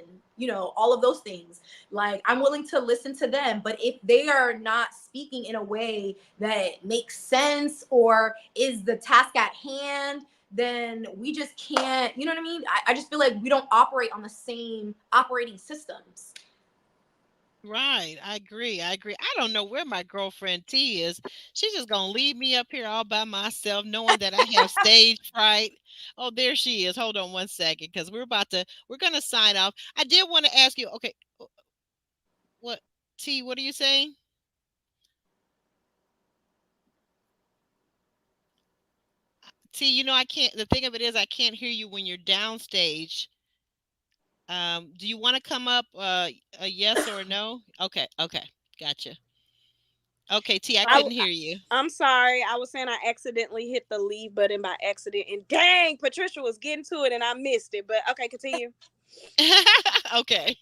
all of those things. Like, I'm willing to listen to them. But if they are not speaking in a way that makes sense or is the task at hand, then we just can't, you know what I mean? I just feel like we don't operate on the same operating systems. Right. I agree. I don't know where my girlfriend T is. She's just gonna leave me up here all by myself, knowing that I have stage fright. Oh, there she is. Hold on one second, because we're gonna sign off. I did want to ask you, okay, what T, what are you saying? T, I can't, the thing of it is I can't hear you when you're downstage. Do you want to come up, a yes or a no? Okay, gotcha. Okay, T, I couldn't hear you. I'm sorry. I was saying I accidentally hit the leave button by accident, and dang, Patricia was getting to it and I missed it. But okay, continue. Okay.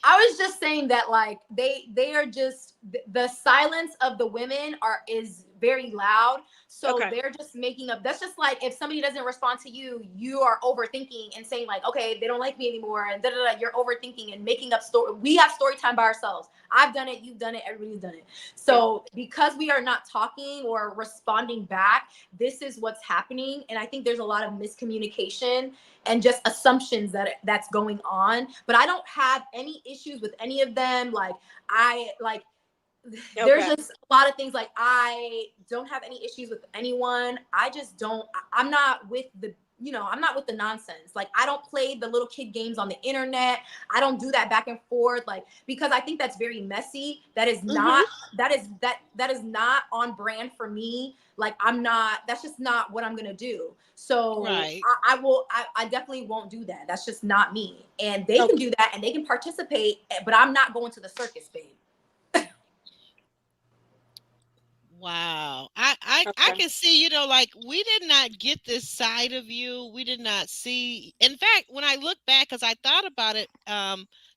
I was just saying that, like, they are just, the silence of the women is very loud. So Okay. they're just making up. That's just like if somebody doesn't respond to you, you are overthinking and saying like, okay, they don't like me anymore, and you're overthinking and making up story. We have story time by ourselves. I've done it, you've done it, everybody's done it. So because we are not talking or responding back, this is what's happening. And I think there's a lot of miscommunication and just assumptions that's going on. But I don't have any issues with any of them. There's just a lot of things. Like, I don't have any issues with anyone. I just don't. I'm not with I'm not with the nonsense. Like, I don't play the little kid games on the internet. I don't do that back and forth, like, because I think that's very messy. That is not that is not on brand for me. Like, that's just not what I'm gonna do. So Right. I definitely won't do that. That's just not me. And they can do that and they can participate, but I'm not going to the circus, babe. Wow. I can see, like, we did not get this side of you. We did not see. In fact, when I look back, because I thought about it,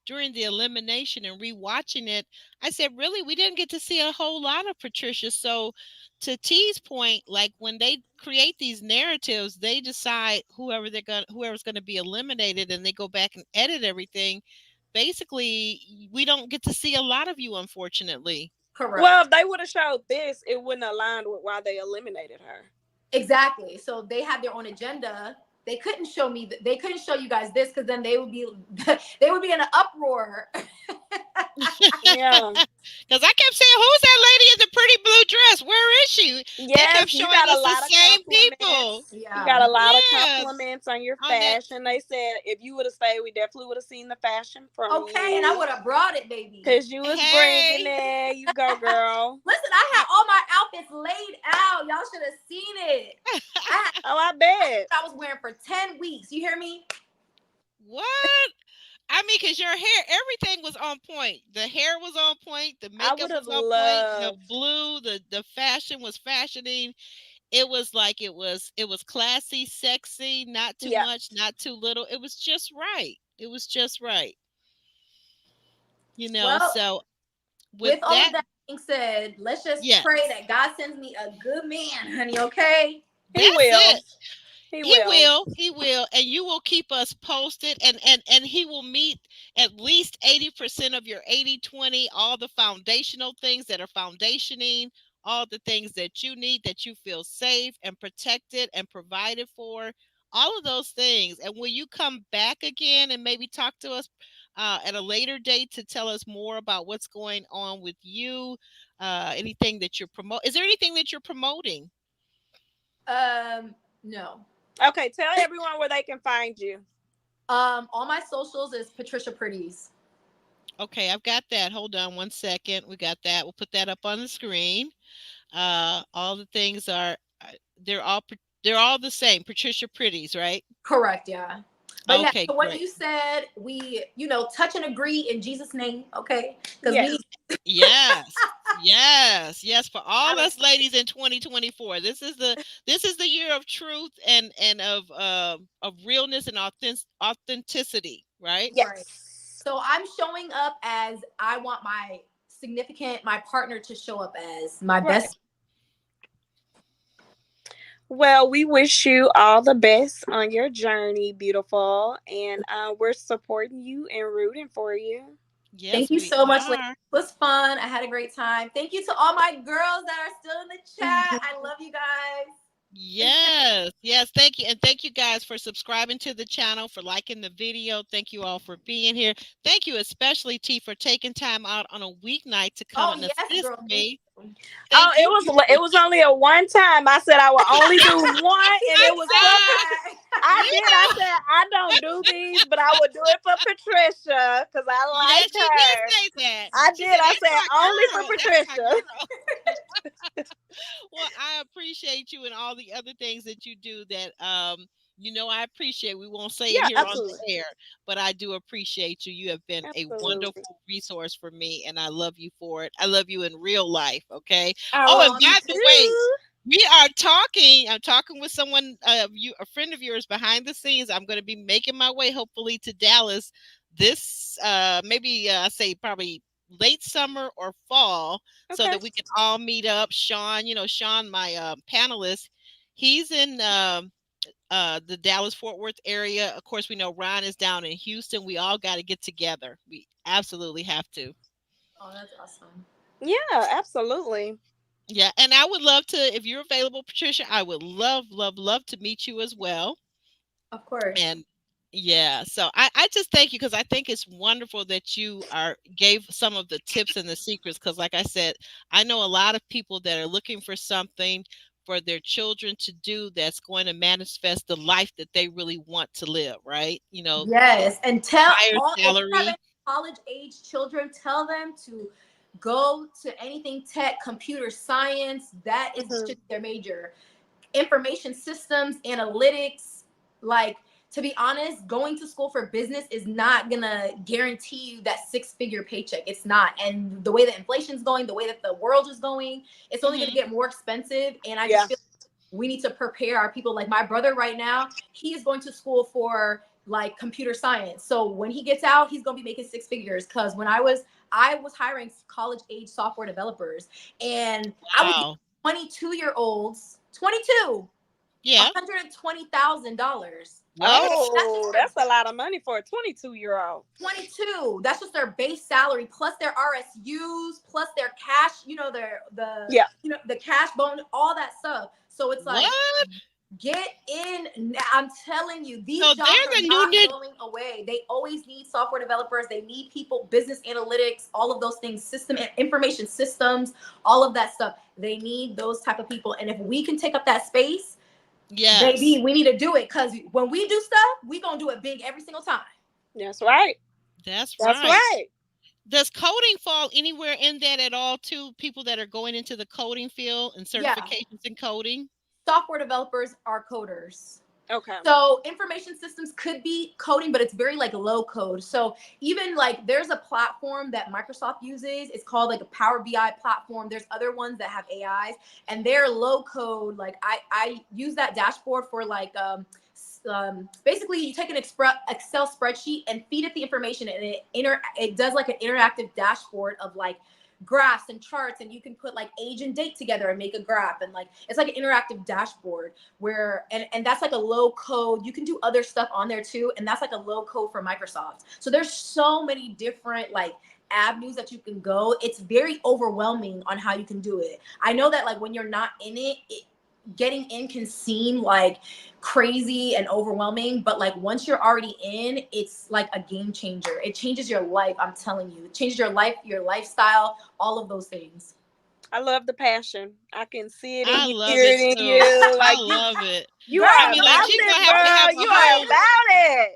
during the elimination and rewatching it, I said, really, we didn't get to see a whole lot of Patricia. So to T's point, like when they create these narratives, they decide whoever's gonna be eliminated, and they go back and edit everything. Basically, we don't get to see a lot of you, unfortunately. Correct. Well, if they would have showed this, it wouldn't align with why they eliminated her. Exactly. So they had their own agenda. They couldn't show me that. They couldn't show you guys this because then they would be in an uproar. Yeah. Because I kept saying, "Who's that lady in the pretty blue dress? Where is she?" They Yes, kept you showing got a us lot the of same people. compliments. You Yeah. got a lot of Yes, compliments on your on that. fashion. They said if you would have stayed, we definitely would have seen the fashion from Okay, you. and I would have brought it, baby. Cause you was bringing Hey, it. You go, girl. Listen, I had all my outfits laid out. Y'all should have seen it. Oh, I bet. I was wearing for 10 weeks. You hear me? what? I mean, because your hair, everything was on point. The hair was on point. The I makeup would have was on point. The loved. blue, the fashion was fashioning. It was like it was classy, sexy, not too Yeah. much, not too little. It was just right. It was just right. Well, So with with all of that, that being said, let's just yes, pray that God sends me a good man, honey, okay? He that's will. it. He He will. will, he will, and you will keep us posted, and he will meet at least 80% of your 80/20, all the foundational things that are foundationing, all the things that you need, that you feel safe and protected and provided for, all of those things. And will you come back again and maybe talk to us at a later date to tell us more about what's going on with you? Anything that you're promoting? Is there anything that you're promoting? No. Okay, tell everyone where they can find you. All my socials is Patricia Pretties. Okay, I've got that. Hold on one second. We got that. We'll put that up on the screen. All the things are they're all they're all the same. Patricia Pretties, right? Correct, yeah. But yeah, Okay, so what great. you said, we, touch and agree in Jesus' name, okay? Because Yes. Yes. Yes. Yes, for all I, us ladies in 2024. This is the year of truth and of realness and authenticity, right? right. Yes. So I'm showing up as I want my partner to show up as my Right. best. Well, we wish you all the best on your journey, beautiful. And we're supporting you and rooting for you. Thank Yes, you we so much, ladies. are. It was fun. I had a great time. Thank you to all my girls that are still in the chat. I love you guys. Yes, yes, thank you. And thank you guys for subscribing to the channel, for liking the video. Thank you all for being here. Thank you especially, T, for taking time out on a weeknight to come Oh, and yes, assist girl. Thank me. you. Oh, Thank you. it was only a one time. I said I would only do one, and it was for I did. I Yeah. said I don't do these, but I would do it for Patricia because I Yes, like she did her. say that. I She did. said, I "That's said my only girl. for That's my Patricia. girl." Well, I appreciate you and all the other things that you do that I appreciate. We won't say it Yeah, here on absolutely, the air, but I do appreciate you. You have been a absolutely. wonderful resource for me, and I love you for it. I love you in real life, okay? Oh, and Oh, me by the way, too. I'm talking with someone, a friend of yours behind the scenes. I'm going to be making my way, hopefully, to Dallas this, maybe I say probably late summer or fall, so Okay. that we can all meet up. Sean, Sean, my panelist, he's in the Dallas Fort Worth area. Of course, we know Ron is down in Houston. We all got to get together. We absolutely have to. Oh, that's awesome. Yeah, absolutely. Yeah, and I would love to, if you're available, Patricia, I would love, love, love to meet you as well. Of course. And yeah, so I just thank you, because I think it's wonderful that you gave some of the tips and the secrets, because like I said, I know a lot of people that are looking for something for their children to do that's going to manifest the life that they really want to live, right? Yes, and tell Higher all if you have salary. any college age children, tell them to go to anything tech, computer science. That is Mhm. just their major. Information systems, analytics. Like, to be honest, going to school for business is not gonna guarantee you that 6-figure paycheck. It's not. And the way that inflation's going, the way that the world is going, it's only gonna Hmm. get more expensive. And I Yeah. just feel we need to prepare our people. Like my brother right now, he is going to school for like computer science. So when he gets out, he's gonna be making six figures. Because when I was hiring college age software developers, and I was Wow. 22-year-olds, 22, Yeah. $120,000. What? Oh, that's a lot of money for a 22-year-old. 22. That's just their base salary plus their RSUs plus their cash. Yeah. The cash bonus, all that stuff. So it's like, What? get in. I'm telling you, these So jobs they're are the not new going away. They always need software developers. They need people, business analytics, all of those things, system and information systems, all of that stuff. They need those type of people. And if we can take up that space, Yes. baby, we need to do it. Because when we do stuff, we gonna do it big every single time. That's right. That's That's right. right. Does coding fall anywhere in that at all too? People that are going into the coding field and Yeah. certifications in coding? Software developers are coders. Okay. So information systems could be coding, but it's very like low code. So even like there's a platform that Microsoft uses. It's called like a Power BI platform. There's other ones that have AIs and they're low code. Like I use that dashboard for like basically you take an Excel spreadsheet and feed it the information and it does like an interactive dashboard of like graphs and charts, and you can put like age and date together and make a graph, and like it's like an interactive dashboard where and that's like a low code. You can do other stuff on there too, and that's like a low code for Microsoft. So there's so many different like avenues that you can go. It's very overwhelming on how you can do it. I know that like when you're not in it, getting in can seem like crazy and overwhelming, but like once you're already in, it's like a game changer. It changes your life. I'm telling you, it changes your life, your lifestyle, all of those things. I love the passion. I can see it in I you, love hear it it in too. you. Like I love it. you Girl, are I mean, like about she's this, gonna have to girl. have You a are whole about it.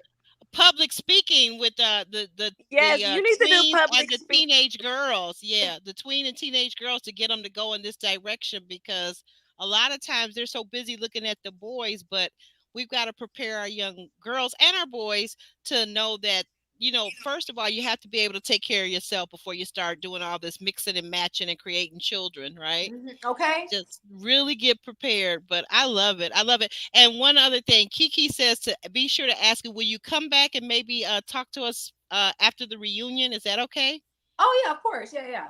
public speaking with the Yes, you need to do tweens and public the speaking. teenage girls. Yeah, the tween and teenage girls to get them to go in this direction because a lot of times they're so busy looking at the boys, but we've got to prepare our young girls and our boys to know that, first of all, you have to be able to take care of yourself before you start doing all this mixing and matching and creating children, right? Okay. Just really get prepared. But I love it. I love it. And one other thing, Kiki says to be sure to ask you, will you come back and maybe talk to us after the reunion? Is that okay? Oh yeah, of course. Yeah.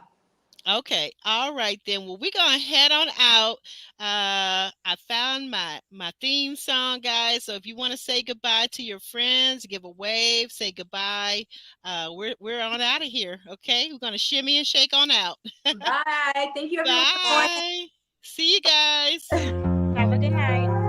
Okay. All right then. Well, we're gonna head on out. I found my theme song, guys. So if you want to say goodbye to your friends, give a wave, say goodbye. We're on out of here. Okay. We're gonna shimmy and shake on out. Bye. Thank you everyone for joining. Bye. See you guys. Have a good night.